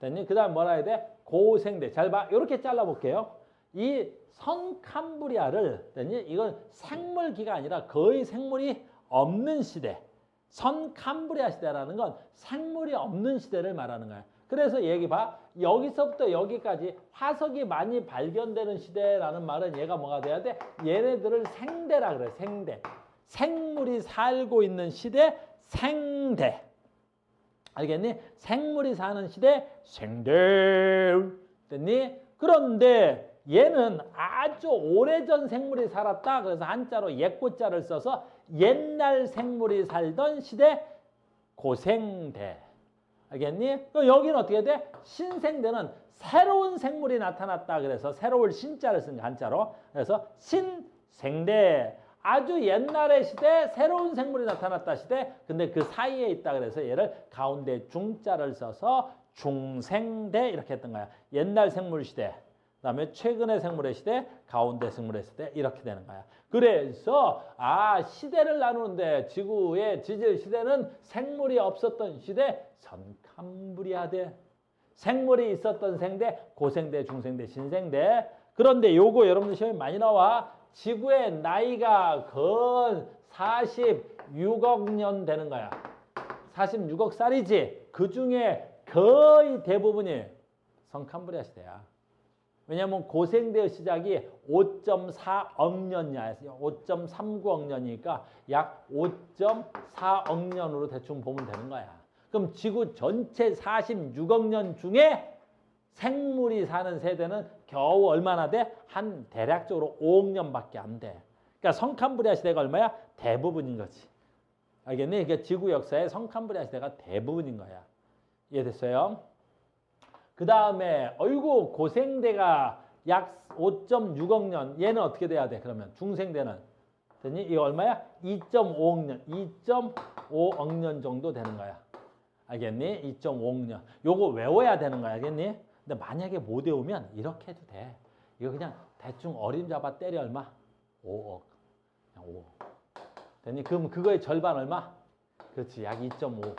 됐니? 그 다음 뭐라 해야 돼? 고생대. 잘 봐. 이렇게 잘라볼게요. 이 선캄브리아를 이건 생물기가 아니라 거의 생물이 없는 시대. 선캄브리아 시대라는 건 생물이 없는 시대를 말하는 거야. 그래서 얘기 봐. 여기서부터 여기까지 화석이 많이 발견되는 시대라는 말은 얘가 뭐가 돼야 돼? 얘네들을 생대라 그래. 생대. 생물이 살고 있는 시대 생대. 알겠니? 생물이 사는 시대 생대. 됐니? 그런데 얘는 아주 오래전 생물이 살았다. 그래서 한자로 옛고자를 써서 옛날 생물이 살던 시대 고생대. 알겠니? 그럼 여기는 어떻게 돼? 신생대는 새로운 생물이 나타났다. 그래서 새로운 신자를 쓴 한자로. 그래서 신생대. 아주 옛날의 시대 새로운 생물이 나타났다 시대. 근데 그 사이에 있다. 그래서 얘를 가운데 중자를 써서 중생대 이렇게 했던 거야. 옛날 생물 시대. 그다음에 최근의 생물의 시대, 가운데 생물의 시대 이렇게 되는 거야. 그래서 시대를 나누는데 지구의 지질 시대는 생물이 없었던 시대 선캄브리아대. 생물이 있었던 생대, 고생대, 중생대, 신생대. 그런데 요거 여러분들 시험에 많이 나와. 지구의 나이가 건 46억 년 되는 거야. 46억 살이지. 그중에 거의 대부분이 선캄브리아 시대야. 왜냐하면 고생대의 시작이 5.4억 년이야. 5.39억 년이니까 약 5.4억 년으로 대충 보면 되는 거야. 그럼 지구 전체 46억 년 중에 생물이 사는 세대는 겨우 얼마나 돼? 한 대략적으로 5억 년밖에 안 돼. 그러니까 선캄브리아 시대가 얼마야? 대부분인 거지. 알겠니? 그러니까 지구 역사에 선캄브리아 시대가 대부분인 거야. 이해됐어요? 그 다음에 어이구 고생대가 약 5.6억 년. 얘는 어떻게 돼야 돼? 그러면 중생대는 됐니? 이거 얼마야? 2.5억 년. 2.5억 년 정도 되는 거야. 알겠니? 2.5억 년. 요거 외워야 되는 거야. 알겠니? 근데 만약에 못 외우면 이렇게 해도 돼. 이거 그냥 대충 어림잡아 때려 얼마? 5억. 그냥 5억. 됐니? 그럼 그거의 절반 얼마? 그렇지. 약 2.5.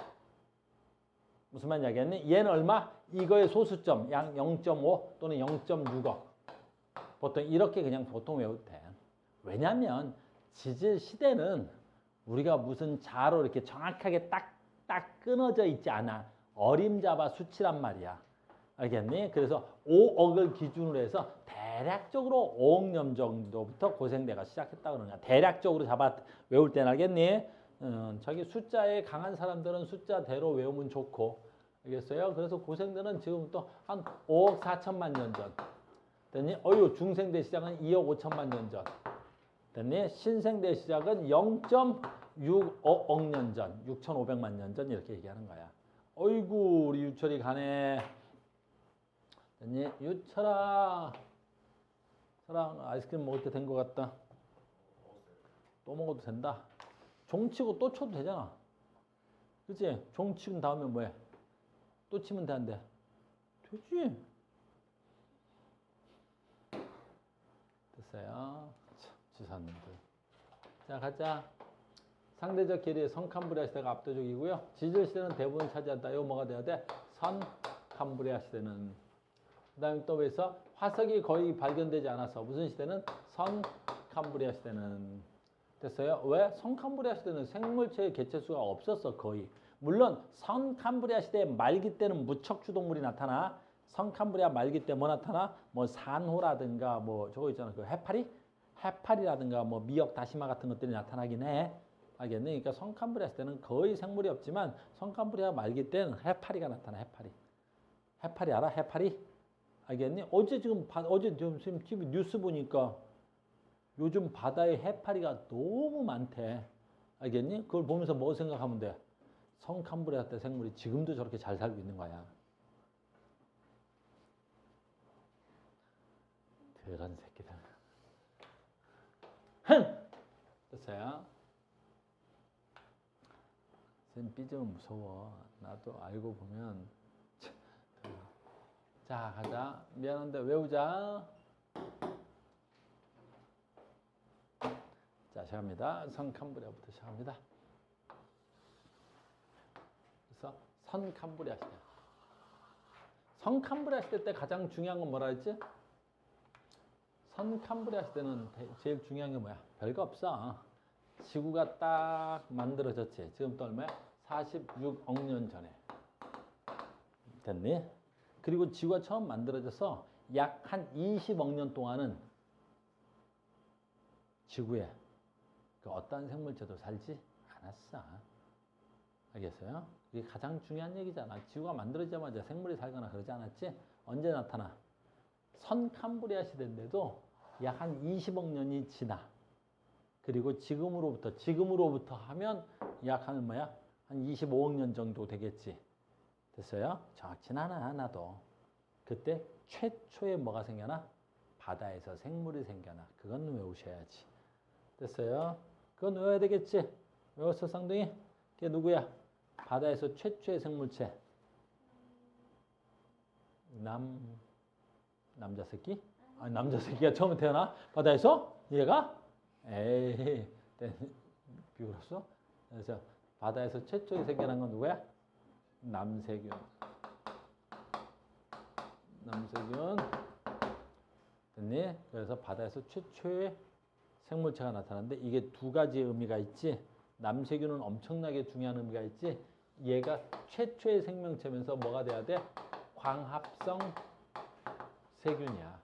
무슨 말인지 알겠니? 얘는 얼마? 이거의 소수점 약 0.5 또는 0.6억. 보통 이렇게 그냥 보통 외워도 돼. 왜냐면 지질 시대는 우리가 무슨 자로 이렇게 정확하게 딱 끊어져 있지 않아. 어림잡아 수치란 말이야. 알겠니? 그래서 5억을 기준으로 해서 대략적으로 5억 년 정도부터 고생대가 시작했다 그러는 거야. 대략적으로 잡아 외울 때는 알겠니? 자기 숫자에 강한 사람들은 숫자대로 외우면 좋고, 알겠어요? 그래서 고생대는 지금부터 한 5억 4천만 년 전. 됐니? 중생대 시작은 2억 5천만 년 전. 됐니? 신생대 시작은 0.65억 년 전, 6,500만 년 전 이렇게 얘기하는 거야. 어이구 우리 유철이 가네. 됐니? 유철아. 사랑 아이스크림 먹을 때 된 것 같다. 또 먹어도 된다. 종치고 또 쳐도 되잖아. 그치? 종 치고 다음에 뭐해? 또 치면 되는데. 되지. 됐어요. 지사님들. 자, 가자. 상대적 계리의 선캄브리아 시대가 압도적이고요. 지질 시대는 대부분 차지한다. 이거 뭐가 돼야 돼? 선캄브리아 시대는. 그 다음에 또 왜서 화석이 거의 발견되지 않아서 무슨 시대는? 선캄브리아 시대는. 됐어요? 왜? 선캄브리아 시대는 생물체의 개체수가 없었어. 거의. 물론 선캄브리아 시대 말기 때는 무척 주동물이 나타나. 선캄브리아 말기 때 뭐 나타나? 뭐 산호라든가 뭐 저거 있잖아. 그 해파리? 해파리라든가 뭐 미역, 다시마 같은 것들이 나타나긴 해. 알겠니? 그러니까 선캄브리아 시대는 거의 생물이 없지만 선캄브리아 말기 때는 해파리가 나타나. 해파리. 해파리 알아? 해파리? 알겠니? 어제 지금 TV 뉴스 보니까 요즘 바다에 해파리가 너무 많대. 알겠니? 그걸 보면서 뭐 생각하면 돼? 선캄브리아 때 생물이 지금도 저렇게 잘 살고 있는 거야. 그런 새끼들. 흥! 됐어요? 쌤 삐지면 무서워. 나도 알고 보면. 자, 가자. 미안한데 외우자. 자, 시작합니다. 선캄브리아부터 시작합니다. 그래서 선캄브리아 시대. 선캄브리아 시대 때 가장 중요한 건 뭐라 했지? 선캄브리아 시대는 제일 중요한 게 뭐야? 별거 없어. 지구가 딱 만들어졌지. 지금 또 얼마야? 46억 년 전에. 됐니? 그리고 지구가 처음 만들어져서 약 한 20억 년 동안은 지구에 그 어떤 생물체도 살지 않았어. 알겠어요? 이게 가장 중요한 얘기잖아. 지구가 만들어지자마자 생물이 살거나 그러지 않았지? 언제 나타나? 선캄브리아 시대인데도 약 한 20억 년이 지나. 그리고 지금으로부터 하면 약 한 뭐야? 한 25억 년 정도 되겠지. 됐어요? 정확치는 않아, 나도. 그때 최초에 뭐가 생겨나? 바다에서 생물이 생겨나. 그건 외우셔야지. 됐어요? 그건 외워야 되겠지? 외웠어, 쌍둥이? 그게 누구야? 바다에서 최초의 생물체. 남자 새끼? 아니, 남자 새끼가 처음에 태어나? 바다에서? 얘가? 에이, 비웃었어? 그래서 바다에서 최초에 생겨난 건 누구야? 남세균. 됐니? 그래서 바다에서 최초의 생물체가 나타났는데 이게 두 가지 의미가 있지. 남세균은 엄청나게 중요한 의미가 있지. 얘가 최초의 생명체면서 뭐가 돼야 돼? 광합성 세균이야.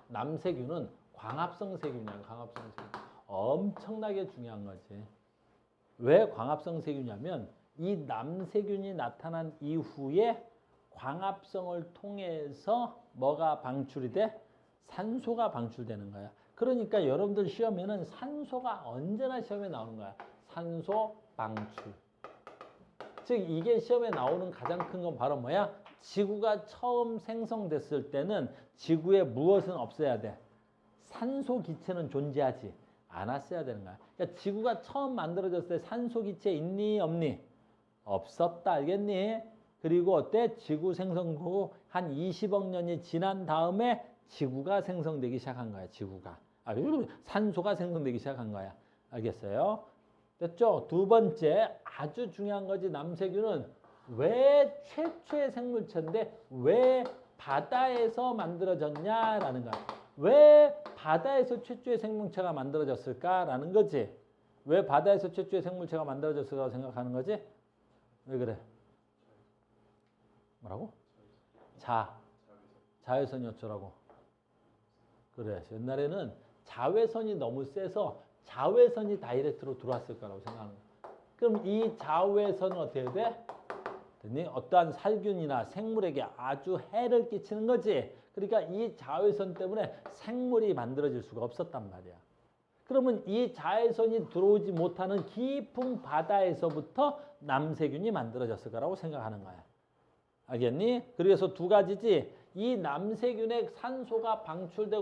남세균은 광합성 세균이야. 광합성 세균. 엄청나게 중요한 거지. 왜 광합성 세균이냐면 이 남세균이 나타난 이후에 광합성을 통해서 뭐가 방출이 돼? 산소가 방출되는 거야. 그러니까 여러분들 시험에는 산소가 언제나 시험에 나오는 거야. 산소 방출. 즉 이게 시험에 나오는 가장 큰 건 바로 뭐야? 지구가 처음 생성됐을 때는 지구에 무엇은 없어야 돼? 산소 기체는 존재하지 않았어야 되는 거야. 그러니까 지구가 처음 만들어졌을 때 산소 기체 있니 없니? 없었다. 알겠니? 그리고 어때? 지구 생성 후 한 20억 년이 지난 다음에 지구가 생성되기 시작한 거야. 지구가. 산소가 생성되기 시작한 거야. 알겠어요? 됐죠? 두 번째 아주 중요한 거지. 남세균은 왜 최초의 생물체인데 왜 바다에서 만들어졌냐라는 거야. 왜 바다에서 최초의 생물체가 만들어졌을까라는 거지. 왜 바다에서 최초의 생물체가 만들어졌을까라고 생각하는 거지? 왜 그래? 뭐라고? 자외선이 어쩌라고? 그래. 옛날에는 자외선이 너무 세서 자외선이 다이렉트로 들어왔을 거라고 생각하는 거야. 그럼 이 자외선은 어떻게 돼? 어떠한 살균이나 생물에게 아주 해를 끼치는 거지. 그러니까 이 자외선 때문에 생물이 만들어질 수가 없었단 말이야. 그러면 이 자외선이 들어오지 못하는 깊은 바다에서부터 남세균이 만들어졌을 거라고 생각하는 거야. 알겠니? 그래서 두 가지지. 이 남세균의 산소가 방출되다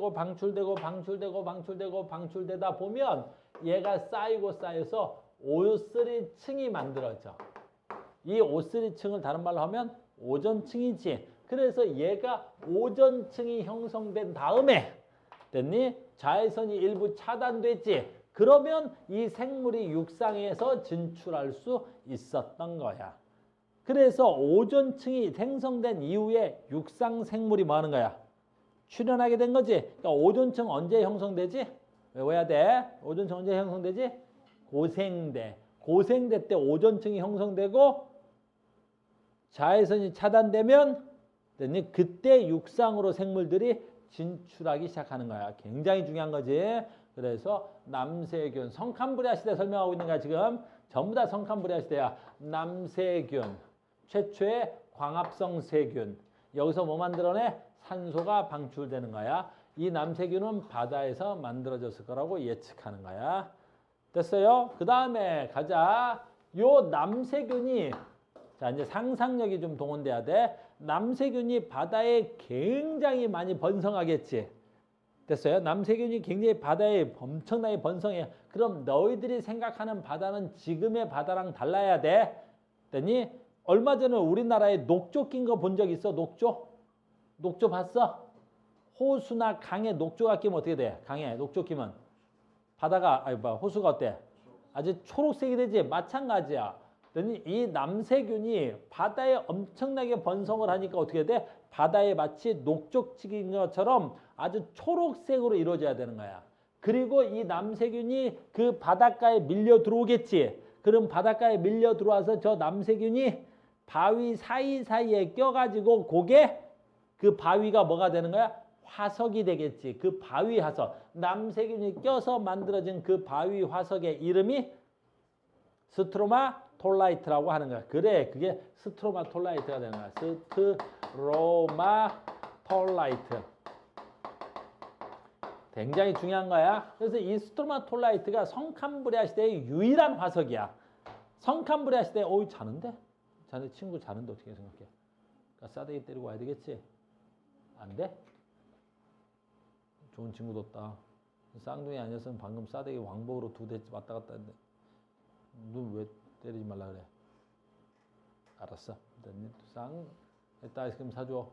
보면 얘가 쌓여서 오쓰리층이 만들어져. 이 오쓰리층을 다른 말로 하면 오존층이지. 그래서 얘가 오존층이 형성된 다음에 됐니? 자외선이 일부 차단됐지. 그러면 이 생물이 육상에서 진출할 수 있었던 거야. 그래서 오존층이 생성된 이후에 육상 생물이 뭐 하는 거야? 출현하게 된 거지. 그러니까 오존층 언제 형성되지? 외워야 돼. 오존층 언제 형성되지? 고생대. 고생대 때 오존층이 형성되고 자외선이 차단되면 그때 육상으로 생물들이 진출하기 시작하는 거야. 굉장히 중요한 거지. 그래서 남세균, 성캄브리아 시대 설명하고 있는 거야 지금. 전부 다 성캄브리아 시대야. 남세균. 최초의 광합성 세균. 여기서 뭐 만들어내? 산소가 방출되는 거야. 이 남세균은 바다에서 만들어졌을 거라고 예측하는 거야. 됐어요? 그 다음에 가자. 요 남세균이 자 이제 상상력이 좀 동원돼야 돼. 남세균이 바다에 굉장히 많이 번성하겠지. 됐어요? 남세균이 굉장히 바다에 엄청나게 번성해. 그럼 너희들이 생각하는 바다는 지금의 바다랑 달라야 돼. 됐니? 얼마 전에 우리나라에 녹조 낀 거 본 적 있어? 녹조? 녹조 봤어? 호수나 강에 녹조가 끼면 어떻게 돼? 강에 녹조 끼면 바다가 호수가 어때? 아주 초록색이 되지? 마찬가지야. 이 남세균이 바다에 엄청나게 번성을 하니까 어떻게 돼? 바다에 마치 녹조찍인 것처럼 아주 초록색으로 이루어져야 되는 거야. 그리고 이 남세균이 그 바닷가에 밀려 들어오겠지. 그럼 바닷가에 밀려 들어와서 저 남세균이 바위 사이사이에 껴가지고 그게 그 바위가 뭐가 되는 거야? 화석이 되겠지. 그 바위 화석. 남세균이 껴서 만들어진 그 바위 화석의 이름이 스트로마톨라이트라고 하는 거야. 그래, 그게 스트로마톨라이트가 되는 거야. 스트로마톨라이트. 굉장히 중요한 거야. 그래서 이 스트로마톨라이트가 성캄브리아 시대의 유일한 화석이야. 성캄브리아 시대에 자는데? 자네 친구 자는데 어떻게 생각해? 그러니까 싸대기 때리고 와야 되겠지? 안 돼? 좋은 친구 뒀다. 쌍둥이 아니었으면 방금 싸대기 왕복으로 2대 왔다 갔다 했는데 너 왜 때리지 말라 그래? 알았어. 이따 아이스크림 사줘.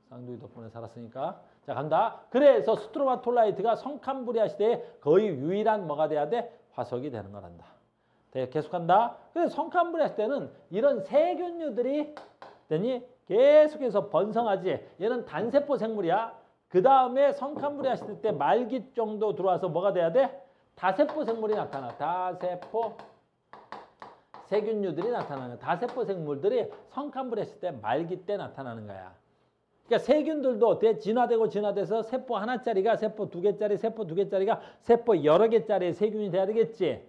쌍둥이 덕분에 살았으니까. 자 간다. 그래서 스트로마톨라이트가 성캄브리아 시대에 거의 유일한 뭐가 돼야 돼? 화석이 되는 거란다. 계속한다. 그래서 성캄브리아 시대는 이런 세균류들이 계속해서 번성하지. 얘는 단세포 생물이야. 그 다음에 성캄브리아 시대 때 말기 정도 들어와서 뭐가 돼야 돼? 다세포 생물이 나타나. 다세포 세균류들이 나타나는 거야. 다세포 생물들이 성캄브리아 시대 말기 때 나타나는 거야. 그러니까 세균들도 어때? 진화돼서 세포 하나짜리가 세포 2개짜리, 세포 2개짜리가 세포 여러 개짜리의 세균이 돼야 되겠지.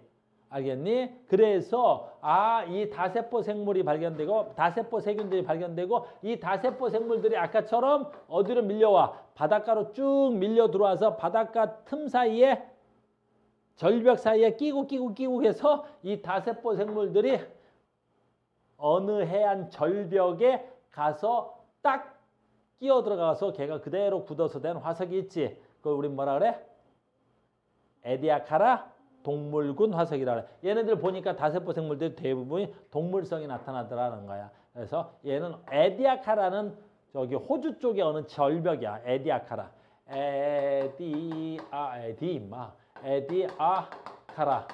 알겠니? 그래서 이 다세포 생물이 발견되고 다세포 세균들이 발견되고 이 다세포 생물들이 아까처럼 어디로 밀려와? 바닷가로 쭉 밀려 들어와서 바닷가 틈 사이에 절벽 사이에 끼고 해서 이 다세포 생물들이 어느 해안 절벽에 가서 딱 끼어 들어가서 걔가 그대로 굳어서 된 화석이 있지. 그걸 우리 뭐라 그래? 에디아카라 동물군 화석이라 그래. 얘네들 보니까 다세포 생물들 대부분이 동물성이 나타나더라는 거야. 그래서 얘는 에디아카라는 저기 호주 쪽에 어느 절벽이야. 에디아카라. 에디아카라.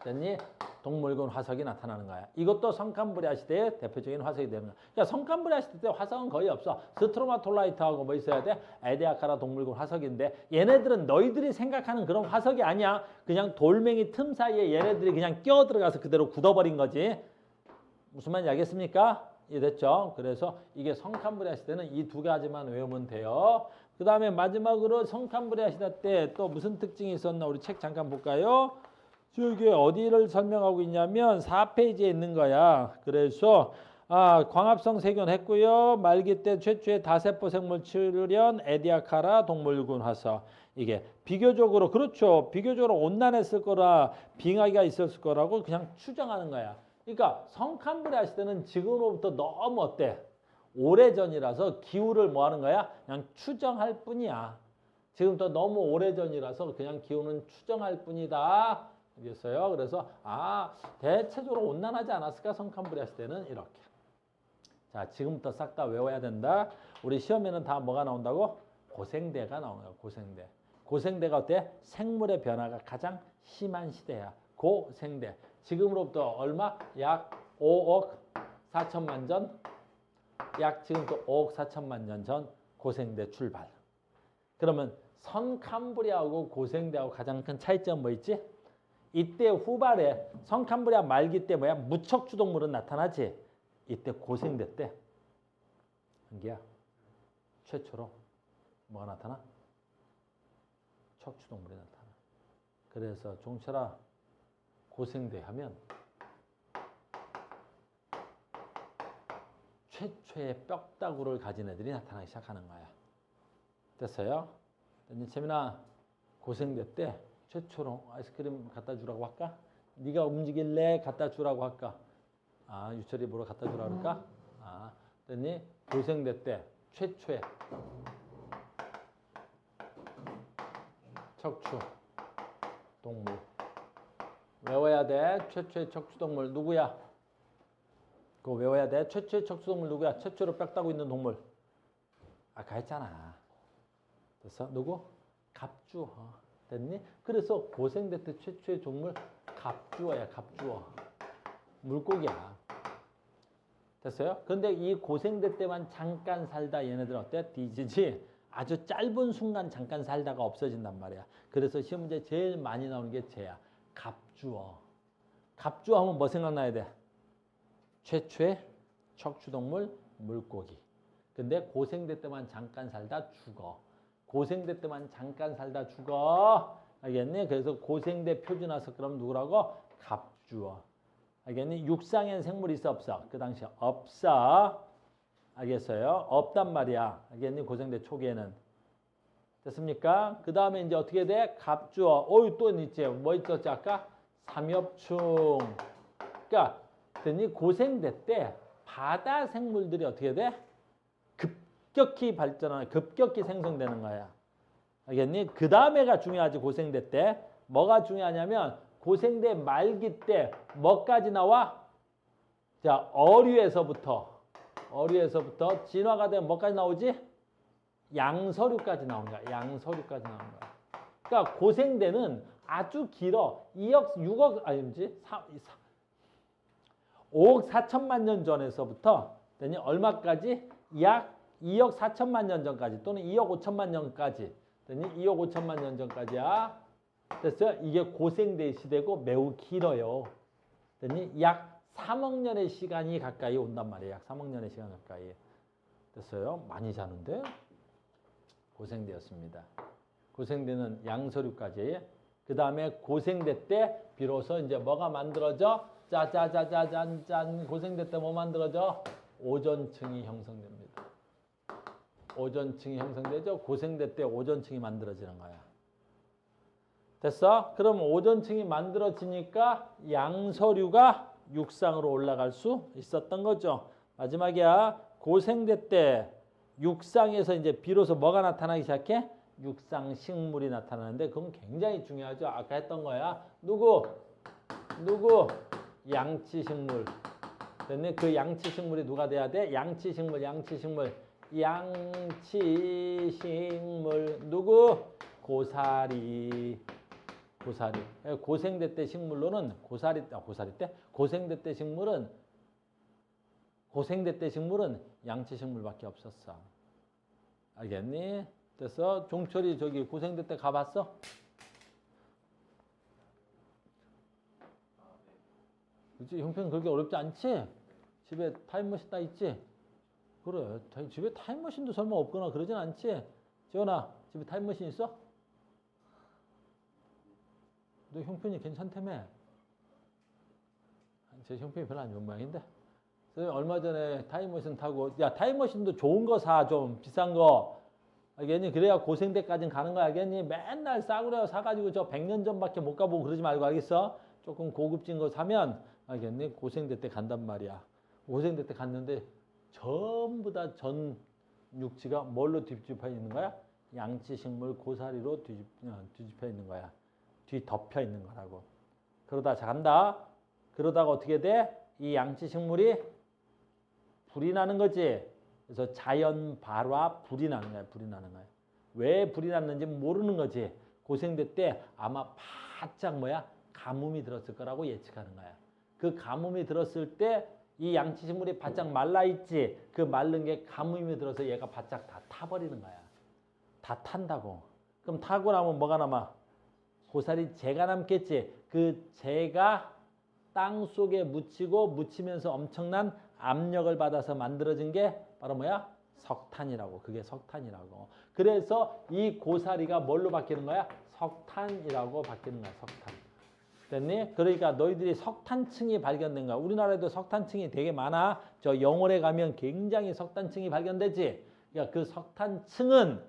됐니? 동물군 화석이 나타나는 거야. 이것도 성캄브리아 시대의 대표적인 화석이 되는 거야. 그러니까 성캄브리아 시대 때 화석은 거의 없어. 스트로마톨라이트하고 뭐 있어야 돼? 에디아카라 동물군 화석인데 얘네들은 너희들이 생각하는 그런 화석이 아니야. 그냥 돌멩이 틈 사이에 얘네들이 그냥 끼어 들어가서 그대로 굳어버린 거지. 무슨 말인지 알겠습니까? 이해됐죠? 그래서 이게 성캄브리아 시대는 이 두 가지만 외우면 돼요. 그 다음에 마지막으로 성캄브리아 시대 때 또 무슨 특징이 있었나 우리 책 잠깐 볼까요? 저기 어디를 설명하고 있냐면 4페이지에 있는 거야. 그래서 광합성 세균했고요. 말기 때 최초의 다세포 생물 출현 에디아카라 동물군 화석. 이게 비교적으로 그렇죠. 비교적으로 온난했을 거라 빙하기가 있었을 거라고 그냥 추정하는 거야. 그러니까 성캄브리아 시대는 지금으로부터 너무 어때? 오래전이라서 기후를 뭐 하는 거야? 그냥 추정할 뿐이야. 지금부터 너무 오래전이라서 그냥 기후는 추정할 뿐이다. 알겠어요? 그래서 대체적으로 온난하지 않았을까? 성캄브리아 시대는 이렇게. 자, 지금부터 싹 다 외워야 된다. 우리 시험에는 다 뭐가 나온다고? 고생대가 나오는 거야. 고생대. 고생대가 어때? 생물의 변화가 가장 심한 시대야. 고생대. 지금으로부터 얼마? 약 5억 4천만 전? 약 지금부터 5억 4천만 년 전 고생대 출발. 그러면 성캄브리아하고 고생대하고 가장 큰 차이점 뭐 있지? 이때 후발에 성캄브리아 말기 때 뭐야? 무척추동물은 나타나지. 이때 고생대 때 한기야 최초로 뭐가 나타나? 척추동물이 나타나. 그래서 종철아 고생대 하면 최초의 뼈다구를 가진 애들이 나타나기 시작하는 거야. 됐어요? 재민아 고생대 때 최초로 아이스크림 갖다 주라고 할까? 네가 움직일래? 갖다 주라고 할까? 유철이 보러 갖다 주라고 할까? 됐니? 고생대 때 최초의 척추 동물 외워야 돼. 최초의 척추 동물 누구야? 그거 외워야 돼. 최초의 척추 동물 누구야? 최초로 뼈 따고 있는 동물. 아까 했잖아. 됐어? 누구? 갑주어. 됐니? 그래서 고생대 때 최초의 동물 갑주어야. 갑주어. 물고기야. 됐어요? 근데 이 고생대 때만 잠깐 살다 얘네들은 어때? 뒤지지? 아주 짧은 순간 잠깐 살다가 없어진단 말이야. 그래서 시험 문제 제일 많이 나오는 게 쟤야. 갑주어. 갑주어 하면 뭐 생각나야 돼? 최초의 척추동물 물고기. 근데 고생대 때만 잠깐 살다 죽어. 고생대 때만 잠깐 살다 죽어. 알겠니? 그래서 고생대 표준화석 그럼 누구라고? 갑주어. 알겠니? 육상엔 생물이 있어 없어? 그 당시에 없어. 알겠어요? 없단 말이야. 알겠니? 고생대 초기에는. 됐습니까? 그 다음에 이제 어떻게 돼? 갑주어. 또 있지. 뭐 있었지 아까? 삼엽충. 그러니까 됐니? 고생대 때 바다 생물들이 어떻게 돼? 급격히 발전하는, 급격히 생성되는 거야. 알겠니? 그 다음에가 중요하지. 고생대 때. 뭐가 중요하냐면 고생대 말기 때 뭐까지 나와? 자, 어류에서부터 진화가 되면 뭐까지 나오지? 양서류까지 나오는 거야. 양서류까지 나오는 거야. 그러니까 고생대는 아주 길어. 5억 4천만 년 전에서부터 되니 얼마까지? 약 2억 4천만 년 전까지 또는 2억 5천만 년까지 되니 2억 5천만 년 전까지야. 됐어요? 이게 고생대 시대고 매우 길어요. 되니 약 3억 년의 시간이 가까이 온단 말이에요. 약 3억 년의 시간 가까이. 됐어요? 많이 자는데? 고생대였습니다. 고생대는 양서류까지. 그 다음에 고생대 때 비로소 이제 뭐가 만들어져? 짜자자자잔짠. 고생대 때 뭐 만들어져? 오존층이 형성됩니다. 오존층이 형성되죠? 고생대 때 오존층이 만들어지는 거야. 됐어? 그럼 오존층이 만들어지니까 양서류가 육상으로 올라갈 수 있었던 거죠. 마지막이야. 고생대 때 육상에서 이제 비로소 뭐가 나타나기 시작해? 육상식물이 나타나는데 그건 굉장히 중요하죠. 아까 했던 거야. 누구? 양치식물. 됐네? 그 양치식물이 누가 돼야 돼? 양치식물. 누구? 고사리. 고생대 때 식물로는 고생대 때 식물은 양치식물밖에 없었어. 알겠니? 그래서 종철이 저기 고생대 때 가봤어? 그치? 형편 그렇게 어렵지 않지? 집에 타임머신 다 있지? 그래. 집에 타임머신도 설마 없거나 그러진 않지? 지원아, 집에 타임머신 있어? 너 형편이 괜찮다며? 제 형편이 별로 안 좋은 모양인데? 얼마 전에 타임머신 타고, 야, 타임머신도 좋은 거 사, 좀 비싼 거. 알겠니? 그래야 고생대까지 가는 거 알겠니? 맨날 싸구려 사가지고 저 100년 전밖에 못 가보고 그러지 말고 알겠어? 조금 고급진 거 사면, 알겠니? 고생대 때 간단 말이야. 고생대 때 갔는데 전부 다 전 육지가 뭘로 뒤집혀 있는 거야? 양치식물 고사리로 뒤집혀 있는 거야. 뒤덮여 있는 거라고. 그러다 간다. 그러다가 어떻게 돼? 이 양치식물이 불이 나는 거지. 그래서 자연 발화 불이 나는 거야. 왜 불이 났는지 모르는 거지. 고생대 때 아마 바짝 가뭄이 들었을 거라고 예측하는 거야. 그 가뭄이 들었을 때 이 양치식물이 바짝 말라 있지. 그 마른 게 가뭄이 들어서 얘가 바짝 다 타버리는 거야. 다 탄다고. 그럼 타고 나면 뭐가 남아? 고사리 재가 남겠지. 그 재가 땅 속에 묻히면서 엄청난 압력을 받아서 만들어진 게 바로 뭐야? 석탄이라고. 그게 석탄이라고. 그래서 이 고사리가 뭘로 바뀌는 거야? 석탄이라고 바뀌는 거야. 석탄. 됐니? 그러니까 너희들이 석탄층이 발견된 거야. 우리나라에도 석탄층이 되게 많아. 저 영월에 가면 굉장히 석탄층이 발견되지. 그러니까 그 석탄층은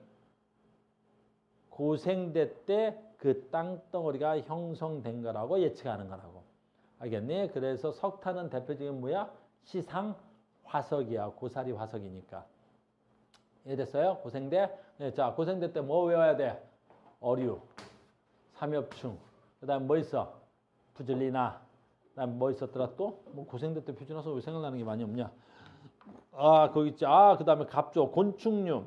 고생대 때 그 땅덩어리가 형성된 거라고 예측하는 거라고. 알겠니? 그래서 석탄은 대표적인 뭐야? 시상 화석이야. 고사리 화석이니까. 이해됐어요? 고생대. 네, 자, 고생대 때 뭐 외워야 돼? 어류, 삼엽충. 그 다음 뭐 있어? 부질리나. 그 다음 뭐 있었더라 또? 뭐 고생대 때 표준어서 왜 생각나는 게 많이 없냐? 아, 거기 있지. 아, 그 다음에 갑조, 곤충류.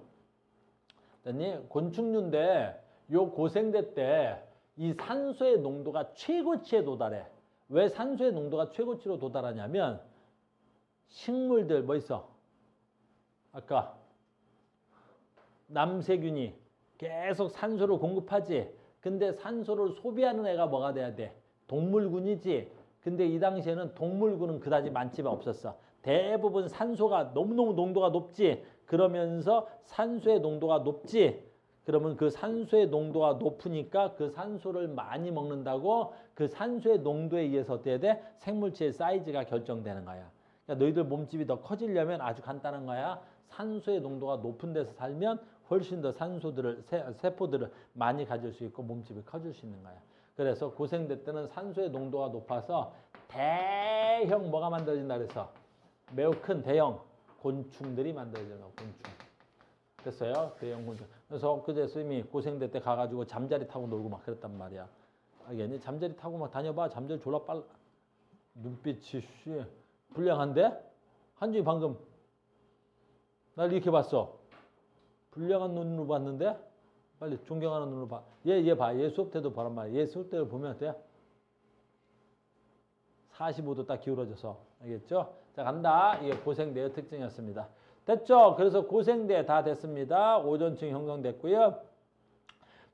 됐니? 곤충류인데 요 고생대 때 이 산소의 농도가 최고치에 도달해. 왜 산소의 농도가 최고치로 도달하냐면 식물들 뭐 있어? 아까 남세균이 계속 산소를 공급하지. 근데 산소를 소비하는 애가 뭐가 돼야 돼? 동물군이지. 근데 이 당시에는 동물군은 그다지 많지가 없었어. 대부분 산소가 너무너무 농도가 높지. 그러면서 산소의 농도가 높지. 그러면 그 산소의 농도가 높으니까 그 산소를 많이 먹는다고 그 산소의 농도에 의해서 어떻게 돼? 생물체의 사이즈가 결정되는 거야. 그러니까 너희들 몸집이 더 커지려면 아주 간단한 거야. 산소의 농도가 높은 데서 살면 훨씬 더 세포들을 많이 가질 수 있고 몸집이 커질 수 있는 거야. 그래서 고생대 때는 산소의 농도가 높아서 대형 뭐가 만들어진다 그래서 매우 큰 대형 곤충들이 만들어지는 거야. 곤충. 됐어요? 대형 곤충. 그래서 그제 스님이 고생대 때 가가지고 잠자리 타고 놀고 막 그랬단 말이야. 알겠니? 잠자리 타고 막 다녀봐. 잠자리 졸라 빨라. 눈빛이 씨 불량한데? 한준이 방금 날 이렇게 봤어. 불량한 눈으로 봤는데? 빨리 존경하는 눈으로 봐. 얘 봐. 얘 수업 때도 보란 말이야. 얘 수업 때를 보면 어때요? 45도 딱 기울어져서. 알겠죠? 자, 간다. 이게 고생대의 특징이었습니다. 됐죠? 그래서 고생대 다 됐습니다. 오존층 형성됐고요.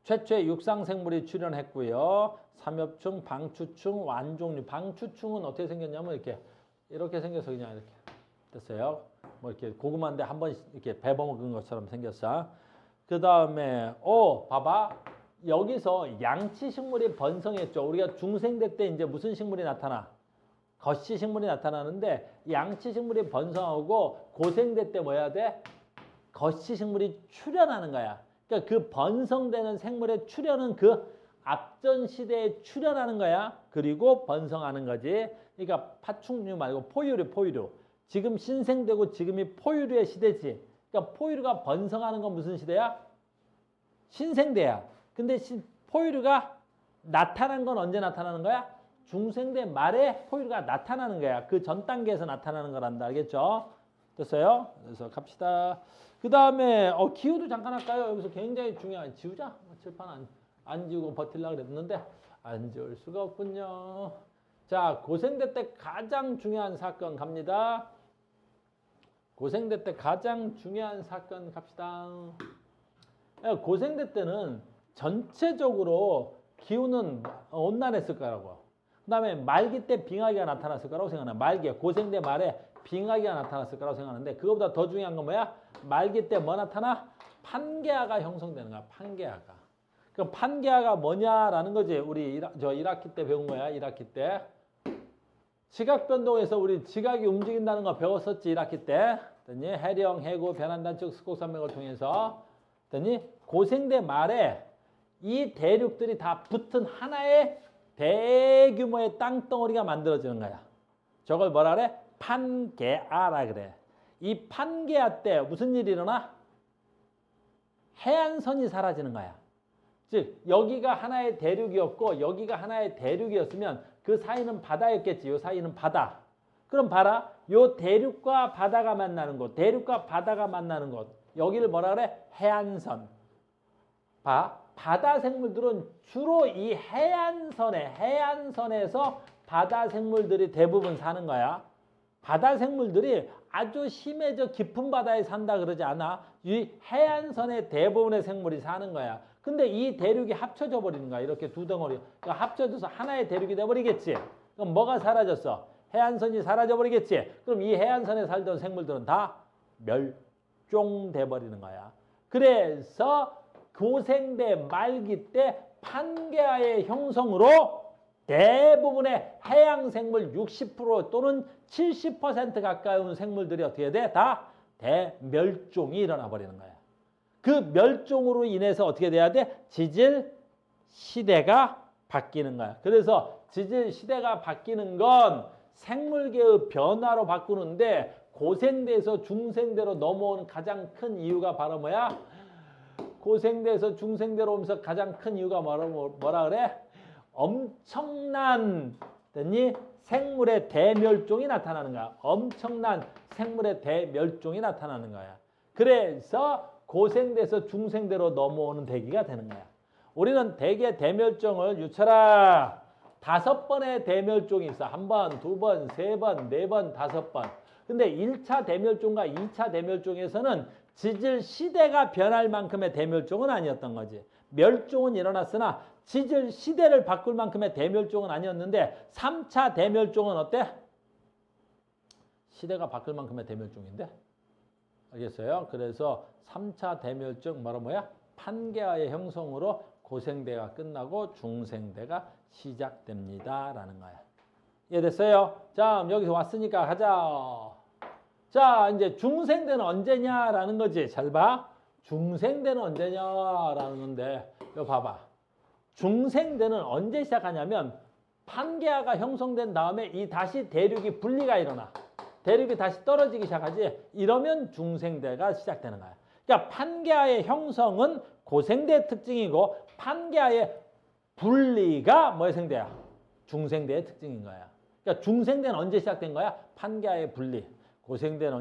최초의 육상생물이 출현했고요. 삼엽충, 방추충, 완종류. 방추충은 어떻게 생겼냐면 이렇게 생겨서 그냥 이렇게 됐어요. 뭐 이렇게 고구마인데 한번 이렇게 베버먹은 것처럼 생겼어. 그 다음에 봐봐. 여기서 양치식물이 번성했죠. 우리가 중생대 때 이제 무슨 식물이 나타나? 거시식물이 나타나는데 양치식물이 번성하고 고생대 때 뭐 해야 돼? 거시식물이 출현하는 거야. 그러니까 그 번성되는 생물의 출현은 그 앞전 시대에 출현하는 거야. 그리고 번성하는 거지. 그러니까 파충류 말고 포유류. 지금 신생되고 지금이 포유류의 시대지. 그러니까 포유류가 번성하는 건 무슨 시대야? 신생대야. 근데 포유류가 나타난 건 언제 나타나는 거야? 중생대 말에 포유류가 나타나는 거야. 그 전 단계에서 나타나는 거란다. 알겠죠? 됐어요? 그래서 갑시다. 그 다음에 기후도 잠깐 할까요? 여기서 굉장히 중요한 지우자. 칠판 안 지우고 버틸려고 그랬는데 안 지울 수가 없군요. 자, 고생대 때 가장 중요한 사건 갑니다. 고생대 때 가장 중요한 사건 갑시다. 고생대 때는 전체적으로 기후는 온난했을 거라고. 그 다음에 말기 때 빙하기가 나타났을 거라고 생각해요. 말기, 고생대 말에 빙하기가 나타났을 거라고 생각하는데 그거보다 더 중요한 건 뭐야? 말기 때 뭐 나타나? 판게아가 형성되는 거야. 판게아가. 그럼 판게아가 뭐냐라는 거지. 우리 1학기 때 배운 거야. 1학기 때. 지각 변동에서 우리 지각이 움직인다는 거 배웠었지. 1학기 때. 됐니? 해령, 해구, 변환단축, 스곡산맥을 통해서. 됐니? 고생대 말에 이 대륙들이 다 붙은 하나의 대규모의 땅덩어리가 만들어지는 거야. 저걸 뭐라 그래? 판게아라 그래. 이 판게아 때 무슨 일이 일어나? 해안선이 사라지는 거야. 즉 여기가 하나의 대륙이었고 여기가 하나의 대륙이었으면 그 사이는 바다였겠지. 요 사이는 바다. 그럼 봐라. 요 대륙과 바다가 만나는 곳. 대륙과 바다가 만나는 곳. 여기를 뭐라 그래? 해안선. 봐. 바다 생물들은 주로 이 해안선에서 바다 생물들이 대부분 사는 거야. 바다 생물들이 아주 심해져 깊은 바다에 산다 그러지 않아. 이 해안선에 대부분의 생물이 사는 거야. 근데 이 대륙이 합쳐져 버리는 거야. 이렇게 두 덩어리. 그러니까 합쳐져서 하나의 대륙이 돼버리겠지. 그럼 뭐가 사라졌어? 해안선이 사라져 버리겠지. 그럼 이 해안선에 살던 생물들은 다 멸종돼 버리는 거야. 그래서 고생대 말기 때 판게아의 형성으로 대부분의 해양생물 60% 또는 70% 가까운 생물들이 어떻게 돼? 다 대멸종이 일어나 버리는 거야. 그 멸종으로 인해서 어떻게 돼야 돼? 지질 시대가 바뀌는 거야. 그래서 지질 시대가 바뀌는 건 생물계의 변화로 바꾸는데 고생대에서 중생대로 넘어오는 가장 큰 이유가 바로 뭐야? 고생대에서 중생대로 오면서 가장 큰 이유가 뭐라 그래? 엄청난 생물의 대멸종이 나타나는 거야. 엄청난 생물의 대멸종이 나타나는 거야. 그래서 고생대에서 중생대로 넘어오는 대기가 되는 거야. 우리는 대개 대멸종을 유철아 5번의 대멸종이 있어. 1번, 2번, 3번, 4번, 5번. 근데 1차 대멸종과 2차 대멸종에서는 지질 시대가 변할 만큼의 대멸종은 아니었던 거지. 멸종은 일어났으나 지질 시대를 바꿀 만큼의 대멸종은 아니었는데 3차 대멸종은 어때? 시대가 바꿀 만큼의 대멸종인데? 알겠어요? 그래서 3차 대멸종 뭐야? 판게아의 형성으로 고생대가 끝나고 중생대가 시작됩니다. 라는 거야. 이해됐어요? 자, 여기서 왔으니까 가자. 자, 이제 중생대는 언제냐라는 거지. 잘 봐. 중생대는 언제냐라는 건데, 이거 봐봐. 중생대는 언제 시작하냐면 판게아가 형성된 다음에 이 다시 대륙이 분리가 일어나. 대륙이 다시 떨어지기 시작하지. 이러면 중생대가 시작되는 거야. 그러니까 판게아의 형성은 고생대의 특징이고 판게아의 분리가 뭐의 생대야? 중생대의 특징인 거야. 그러니까 중생대는 언제 시작된 거야? 판게아의 분리. 고생대는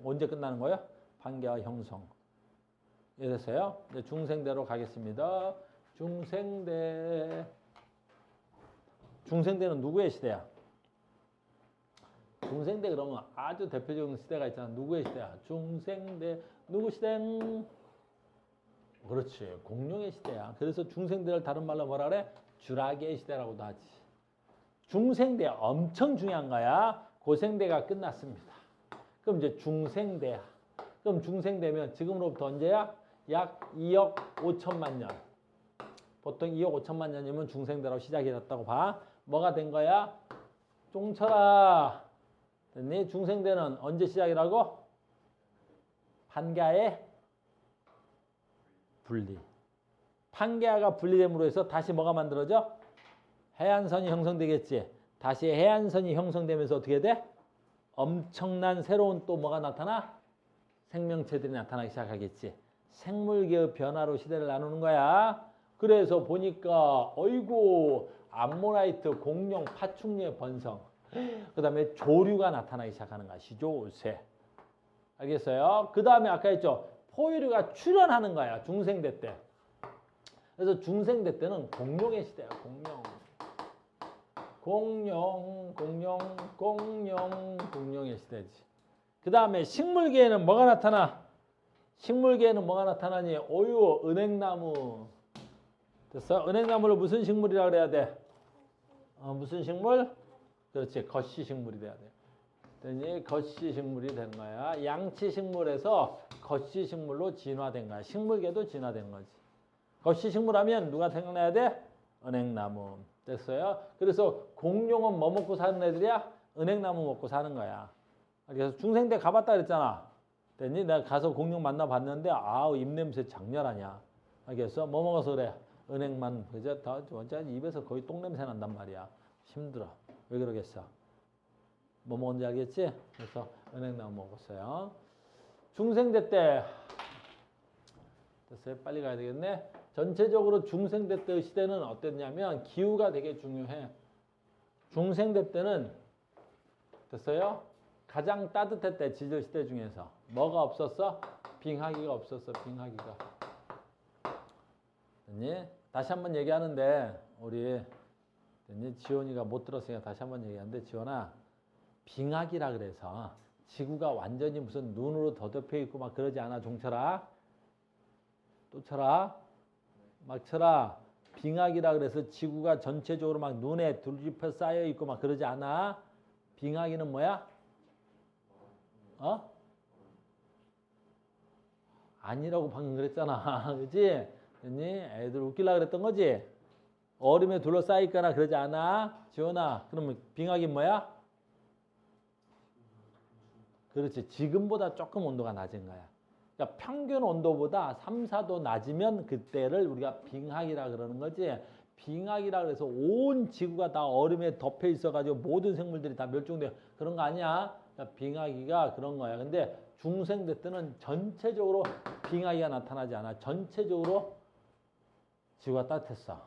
언제 끝나는 거예요? 판게아 형성. 이해됐어요? 이제 중생대로 가겠습니다. 중생대는 누구의 시대야? 중생대 그러면 아주 대표적인 시대가 있잖아. 누구의 시대야? 중생대 누구 시대? 그렇지. 공룡의 시대야. 그래서 중생대를 다른 말로 뭐라 그래? 주라기의 시대라고도 하지. 중생대 엄청 중요한 거야. 고생대가 끝났습니다. 그럼 이제 중생대야. 그럼 중생대면 지금으로부터 언제야? 약 2억 5천만 년. 보통 2억 5천만 년이면 중생대로 시작이 됐다고 봐. 뭐가 된 거야? 쫑쳐라. 됐니? 중생대는 언제 시작이라고? 판게아의 분리. 판게아가 분리됨으로 해서 다시 뭐가 만들어져? 해안선이 형성되겠지. 다시 해안선이 형성되면서 어떻게 돼? 엄청난 새로운 또 뭐가 나타나? 생명체들이 나타나기 시작하겠지. 생물계의 변화로 시대를 나누는 거야. 그래서 보니까 어이구 암모나이트, 공룡, 파충류의 번성, 그 다음에 조류가 나타나기 시작하는 것이죠. 새. 알겠어요? 그 다음에 아까 했죠. 포유류가 출현하는 거야. 중생대 때. 그래서 중생대 때는 공룡의 시대야. 공룡의 시대지. 그 다음에 식물계에는 뭐가 나타나? 식물계에는 뭐가 나타나니? 오유, 은행나무. 됐어? 은행나무를 무슨 식물이라 그래야 돼? 무슨 식물? 그렇지. 거시식물이 돼야 돼. 됐니? 거시식물이 된 거야. 양치식물에서 거시식물로 진화된 거야. 식물계도 진화된 거지. 거시식물 하면 누가 생각나야 돼? 은행나무. 됐어요? 그래서 공룡은 뭐 먹고 사는 애들이야? 은행나무 먹고 사는 거야. 그래서 중생대 가봤다 그랬잖아. 됐니? 내가 가서 공룡 만나봤는데 아우 입냄새 장렬하냐. 알겠어? 뭐 먹어서 그래? 은행만 그저 다 완전 입에서 거의 똥냄새 난단 말이야. 힘들어. 왜 그러겠어? 뭐 먹었는지 알겠지? 그래서 은행나무 먹었어요. 중생대 때 됐어요? 빨리 가야 되겠네. 전체적으로 중생대 때의 시대는 어땠냐면 기후가 되게 중요해. 중생대 때는 됐어요? 가장 따뜻했대. 지질시대 중에서. 뭐가 없었어? 빙하기가 없었어. 빙하기가. 됐니? 다시 한번 얘기하는데 우리 됐니? 지원이가 못 들었으니까 다시 한번 얘기하는데 지원아 빙하기라 그래서 지구가 완전히 무슨 눈으로 덮여 있고 막 그러지 않아. 종철아? 또 쳐라? 막 쳐라. 빙하기라 그래서 지구가 전체적으로 막 눈에 둘집혀 쌓여 있고 막 그러지 않아. 빙하기는 뭐야? 아니라고 방금 그랬잖아. 그치? 됐니? 애들 웃기려고 그랬던 거지? 얼음에 둘러싸이거나 그러지 않아? 지원아, 그러면 빙하기 뭐야? 그렇지. 지금보다 조금 온도가 낮은 거야. 그러니까 평균 온도보다 3, 4도 낮으면 그때를 우리가 빙하기라 그러는 거지. 빙하기라 그래서 온 지구가 다 얼음에 덮여 있어가지고 모든 생물들이 다 멸종돼요. 그런 거 아니야. 그러니까 빙하기가 그런 거야. 근데 중생대 때는 전체적으로 빙하기가 나타나지 않아. 전체적으로 지구가 따뜻했어.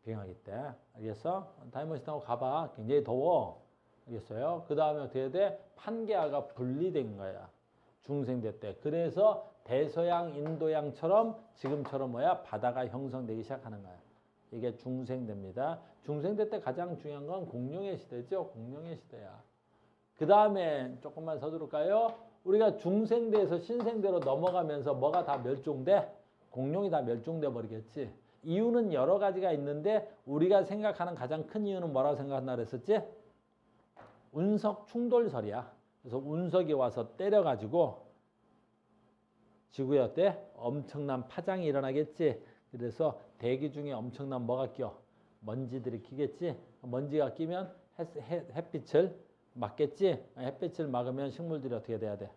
빙하기 때. 알겠어? 타임머신 타고 가봐. 굉장히 더워. 알겠어요? 그 다음에 어떻게 돼? 판게아가 분리된 거야. 중생대 때. 그래서 대서양, 인도양처럼 지금처럼 뭐야? 바다가 형성되기 시작하는 거야. 이게 중생대입니다. 중생대 때 가장 중요한 건 공룡의 시대죠. 공룡의 시대야. 그 다음에 조금만 서두를까요? 우리가 중생대에서 신생대로 넘어가면서 뭐가 다 멸종돼? 공룡이 다 멸종돼 버리겠지. 이유는 여러 가지가 있는데 우리가 생각하는 가장 큰 이유는 뭐라고 생각한다 그랬었지? 운석 충돌설이야. 그래서 운석이 와서 때려가지고 지구에 어때? 엄청난 파장이 일어나겠지. 그래서 대기 중에 엄청난 뭐가 껴? 먼지들이 끼겠지. 먼지가 끼면 햇빛을 막겠지. 햇빛을 막으면 식물들이 어떻게 돼야 돼?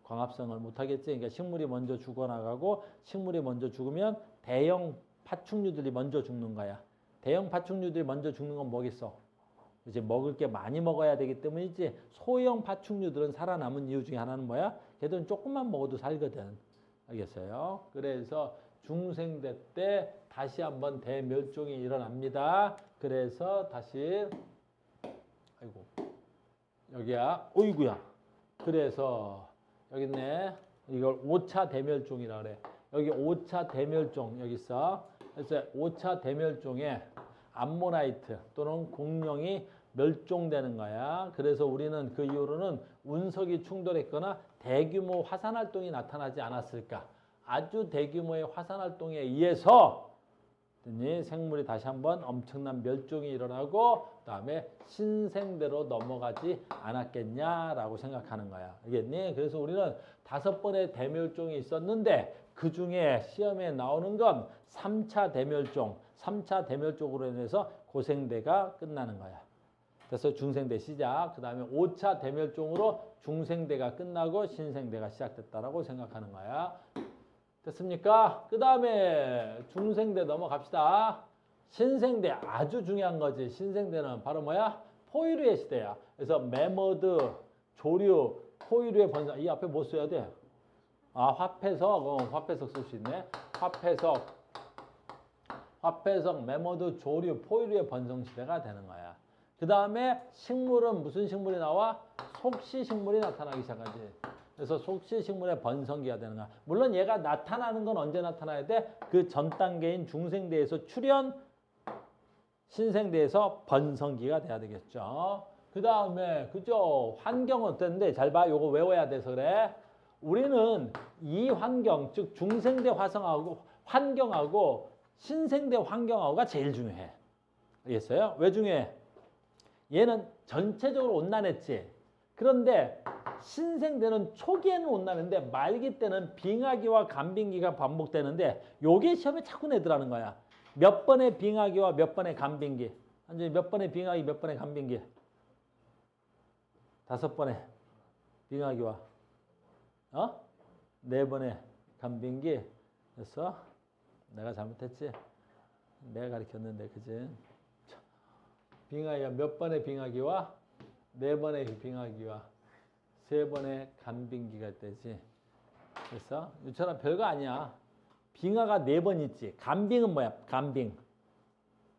광합성을 못하겠지. 그러니까 식물이 먼저 죽어나가고 식물이 먼저 죽으면 대형 파충류들이 먼저 죽는 거야. 대형 파충류들이 먼저 죽는 건 뭐겠어? 이제 먹을 게 많이 먹어야 되기 때문이지. 소형 파충류들은 살아남은 이유 중에 하나는 뭐야? 걔들은 조금만 먹어도 살거든. 알겠어요? 그래서 중생대 때 다시 한번 대멸종이 일어납니다. 그래서 다시 아이고 여기야. 어이구야. 그래서 여기 있네. 이걸 5차 대멸종이라 그래. 여기 5차 대멸종 여기 있어. 그래서 5차 대멸종에 암모나이트 또는 공룡이 멸종되는 거야. 그래서 우리는 그 이후로는 운석이 충돌했거나 대규모 화산활동이 나타나지 않았을까. 아주 대규모의 화산활동에 의해서 생물이 다시 한번 엄청난 멸종이 일어나고 그다음에 신생대로 넘어가지 않았겠냐라고 생각하는 거야. 알겠니? 그래서 우리는 5번의 대멸종이 있었는데 그중에 시험에 나오는 건 3차 대멸종, 3차 대멸종으로 인해서 고생대가 끝나는 거야. 그래서 중생대 시작, 그 다음에 5차 대멸종으로 중생대가 끝나고 신생대가 시작됐다라고 생각하는 거야. 됐습니까? 그 다음에 중생대 넘어갑시다. 신생대 아주 중요한 거지. 신생대는 바로 뭐야? 포유류의 시대야. 그래서 매머드, 조류, 포유류의 번성. 이 앞에 뭐 써야 돼? 화폐석, 화폐석 쓸 수 있네. 화폐석, 매모드, 조류, 포유류의 번성 시대가 되는 거야. 그 다음에 식물은 무슨 식물이 나와? 속시 식물이 나타나기 시작하지. 그래서 속시 식물의 번성기가 되는 거야. 물론 얘가 나타나는 건 언제 나타나야 돼? 그 전 단계인 중생대에서 출현, 신생대에서 번성기가 돼야 되겠죠. 그 다음에 그죠? 환경은 어땠는데 잘 봐. 요거 외워야 돼서 그래. 우리는 이 환경, 즉 중생대 화성하고 환경하고 신생대 환경하고가 제일 중요해. 알겠어요? 왜 중요해? 얘는 전체적으로 온난했지. 그런데 신생대는 초기에는 온난했는데 말기 때는 빙하기와 간빙기가 반복되는데 요게 시험에 자꾸 내더라는 거야. 몇 번의 빙하기와 몇 번의 간빙기. 완전히 몇 번의 빙하기, 몇 번의 간빙기. 5번의 빙하기와 4번의 간빙기. 그래서 내가 잘못했지. 내가 가르쳤는데 그지? 빙하기가 몇 번의 빙하기와 4번의 빙하기와 3번의 간빙기가 되지. 그래서 이처럼 별거 아니야. 빙하가 4번 있지. 간빙은 뭐야? 간빙.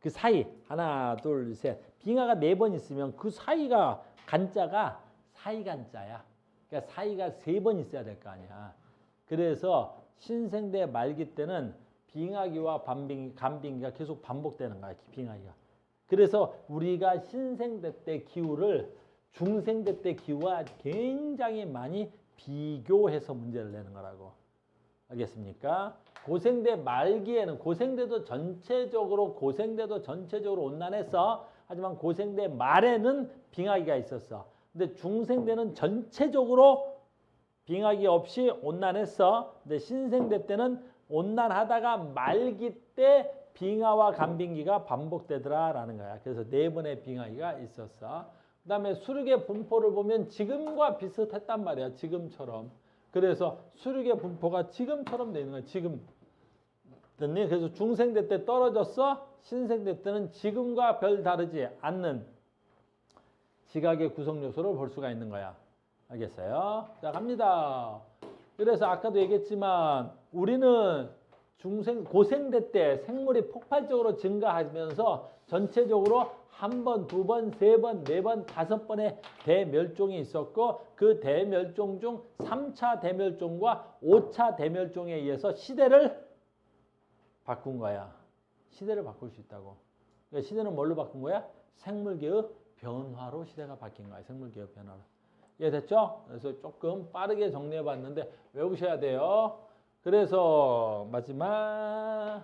그 사이 하나, 둘, 셋. 빙하가 4번 있으면 그 사이가 간자가 사이간자야. 그러니까 사이가 3번 있어야 될 거 아니야. 그래서 신생대 말기 때는 빙하기와 간빙기가 계속 반복되는 거야. 빙하기가. 그래서 우리가 신생대 때 기후를 중생대 때 기후와 굉장히 많이 비교해서 문제를 내는 거라고. 알겠습니까? 고생대 말기에는 고생대도 전체적으로 온난했어. 하지만 고생대 말에는 빙하기가 있었어. 근데 중생대는 전체적으로 빙하기 없이 온난했어. 근데 신생대 때는 온난하다가 말기 때 빙하와 간빙기가 반복되더라라는 거야. 그래서 4번의 빙하기가 있었어. 그 다음에 수륙의 분포를 보면 지금과 비슷했단 말이야. 지금처럼. 그래서 수륙의 분포가 지금처럼 되어 있는 거야. 지금. 됐니? 그래서 중생대 때 떨어졌어. 신생대 때는 지금과 별 다르지 않는 지각의 구성 요소를 볼 수가 있는 거야. 알겠어요? 자, 갑니다. 그래서 아까도 얘기했지만 우리는 고생대 때 생물이 폭발적으로 증가하면서 전체적으로 1번, 2번, 3번, 4번, 5번의 대멸종이 있었고 그 대멸종 중 3차 대멸종과 5차 대멸종에 의해서 시대를 바꾼 거야. 시대를 바꿀 수 있다고. 그러니까 시대는 뭘로 바꾼 거야? 생물계의 변화로 시대가 바뀐 거야. 생물계의 변화로. 이해됐죠? 그래서 조금 빠르게 정리해 봤는데 외우셔야 돼요. 그래서 마지막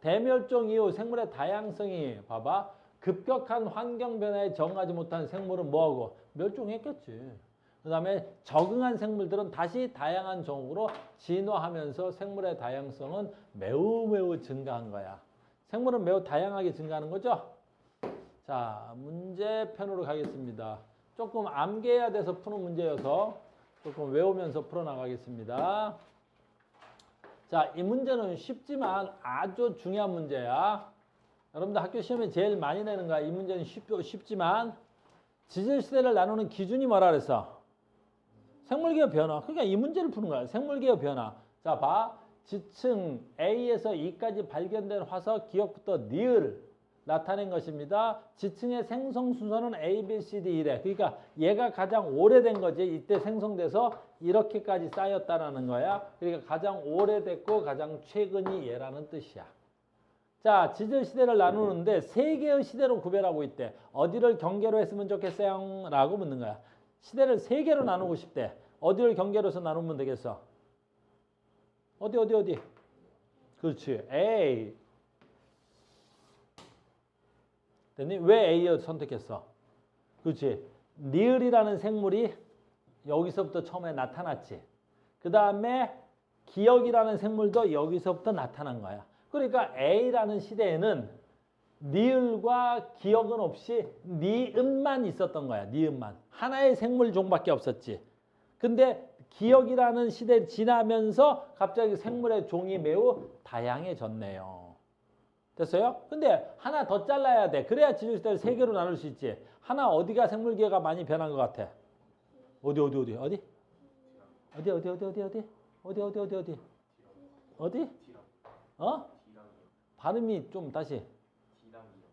대멸종 이후 생물의 다양성이 봐봐. 급격한 환경 변화에 적응하지 못한 생물은 뭐하고? 멸종했겠지. 그 다음에 적응한 생물들은 다시 다양한 종으로 진화하면서 생물의 다양성은 매우 증가한 거야. 생물은 매우 다양하게 증가하는 거죠? 자, 문제편으로 가겠습니다. 조금 암기해야 돼서 푸는 문제여서 조금 외우면서 풀어나가겠습니다. 자, 이 문제는 쉽지만 아주 중요한 문제야. 여러분들 학교 시험에 제일 많이 내는 거야. 이 문제는 쉽지만 지질시대를 나누는 기준이 뭐라 그랬어? 생물계의 변화. 그러니까 이 문제를 푸는 거야. 생물계의 변화. 자, 봐. 지층 A에서 E까지 발견된 화석 기억부터 니을 나타낸 것입니다. 지층의 생성 순서는 A, B, C, D 이래. 그러니까 얘가 가장 오래된 거지. 이때 생성돼서 이렇게까지 쌓였다라는 거야. 그러니까 가장 오래됐고 가장 최근이 얘라는 뜻이야. 자, 지질 시대를 나누는데 세 개의 시대로 구별하고 있대. 어디를 경계로 했으면 좋겠어요? 라고 묻는 거야. 시대를 세 개로 나누고 싶대. 어디를 경계로 해서 나누면 되겠어? 어디? 그렇지. A. 됐니? 왜 A를 선택했어? 그렇지. 니을이라는 생물이 여기서부터 처음에 나타났지. 그 다음에 기억이라는 생물도 여기서부터 나타난 거야. 그러니까 A라는 시대에는 니을과 기억은 없이 니은만 있었던 거야. 니은만. 하나의 생물 종밖에 없었지. 근데 기억이라는 시대 지나면서 갑자기 생물의 종이 매우 다양해졌네요. 됐어요? 근데 하나 더 잘라야 돼. 그래야 지질시대를 세 개로 나눌 수 있지. 하나 어디가 생물계가 많이 변한 것 같아? 어디? 어디? 어디? 어? 발음이 좀 다시.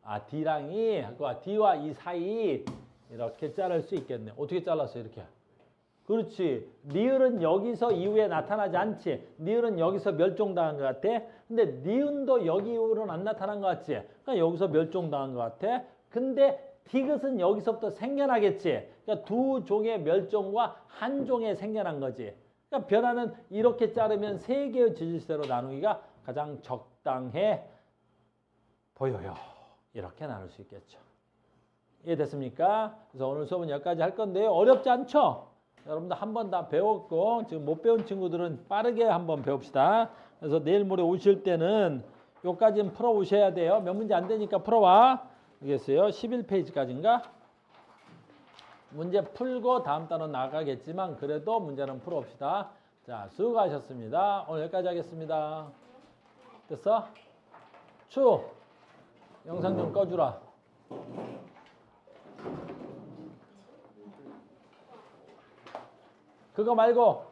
아, D랑 이, 그 D와 이 사이 이렇게 자를 수 있겠네. 어떻게 잘랐어, 이렇게? 그렇지. 니을은 여기서 이후에 나타나지 않지. 니을은 여기서 멸종당한 것 같아. 근데 니은도 여기 이후로는 안 나타난 것 같지. 그러니까 여기서 멸종당한 것 같아. 근데 디귿은 여기서부터 생겨나겠지. 그러니까 두 종의 멸종과 한 종의 생겨난 거지. 그러니까 변화는 이렇게 자르면 세 개의 지질세로 나누기가 가장 적당해 보여요. 이렇게 나눌 수 있겠죠. 이해됐습니까? 그래서 오늘 수업은 여기까지 할 건데요. 어렵지 않죠? 여러분들 한 번 다 배웠고 지금 못 배운 친구들은 빠르게 한번 배웁시다. 그래서 내일 모레 오실 때는 요까지는 풀어 오셔야 돼요. 몇 문제 안 되니까 풀어와. 알겠어요? 11페이지까지인가? 문제 풀고 다음 달은 나가겠지만 그래도 문제는 풀어봅시다. 자, 수고하셨습니다. 오늘 여기까지 하겠습니다. 됐어? 추! 영상 좀 꺼주라. 그거 말고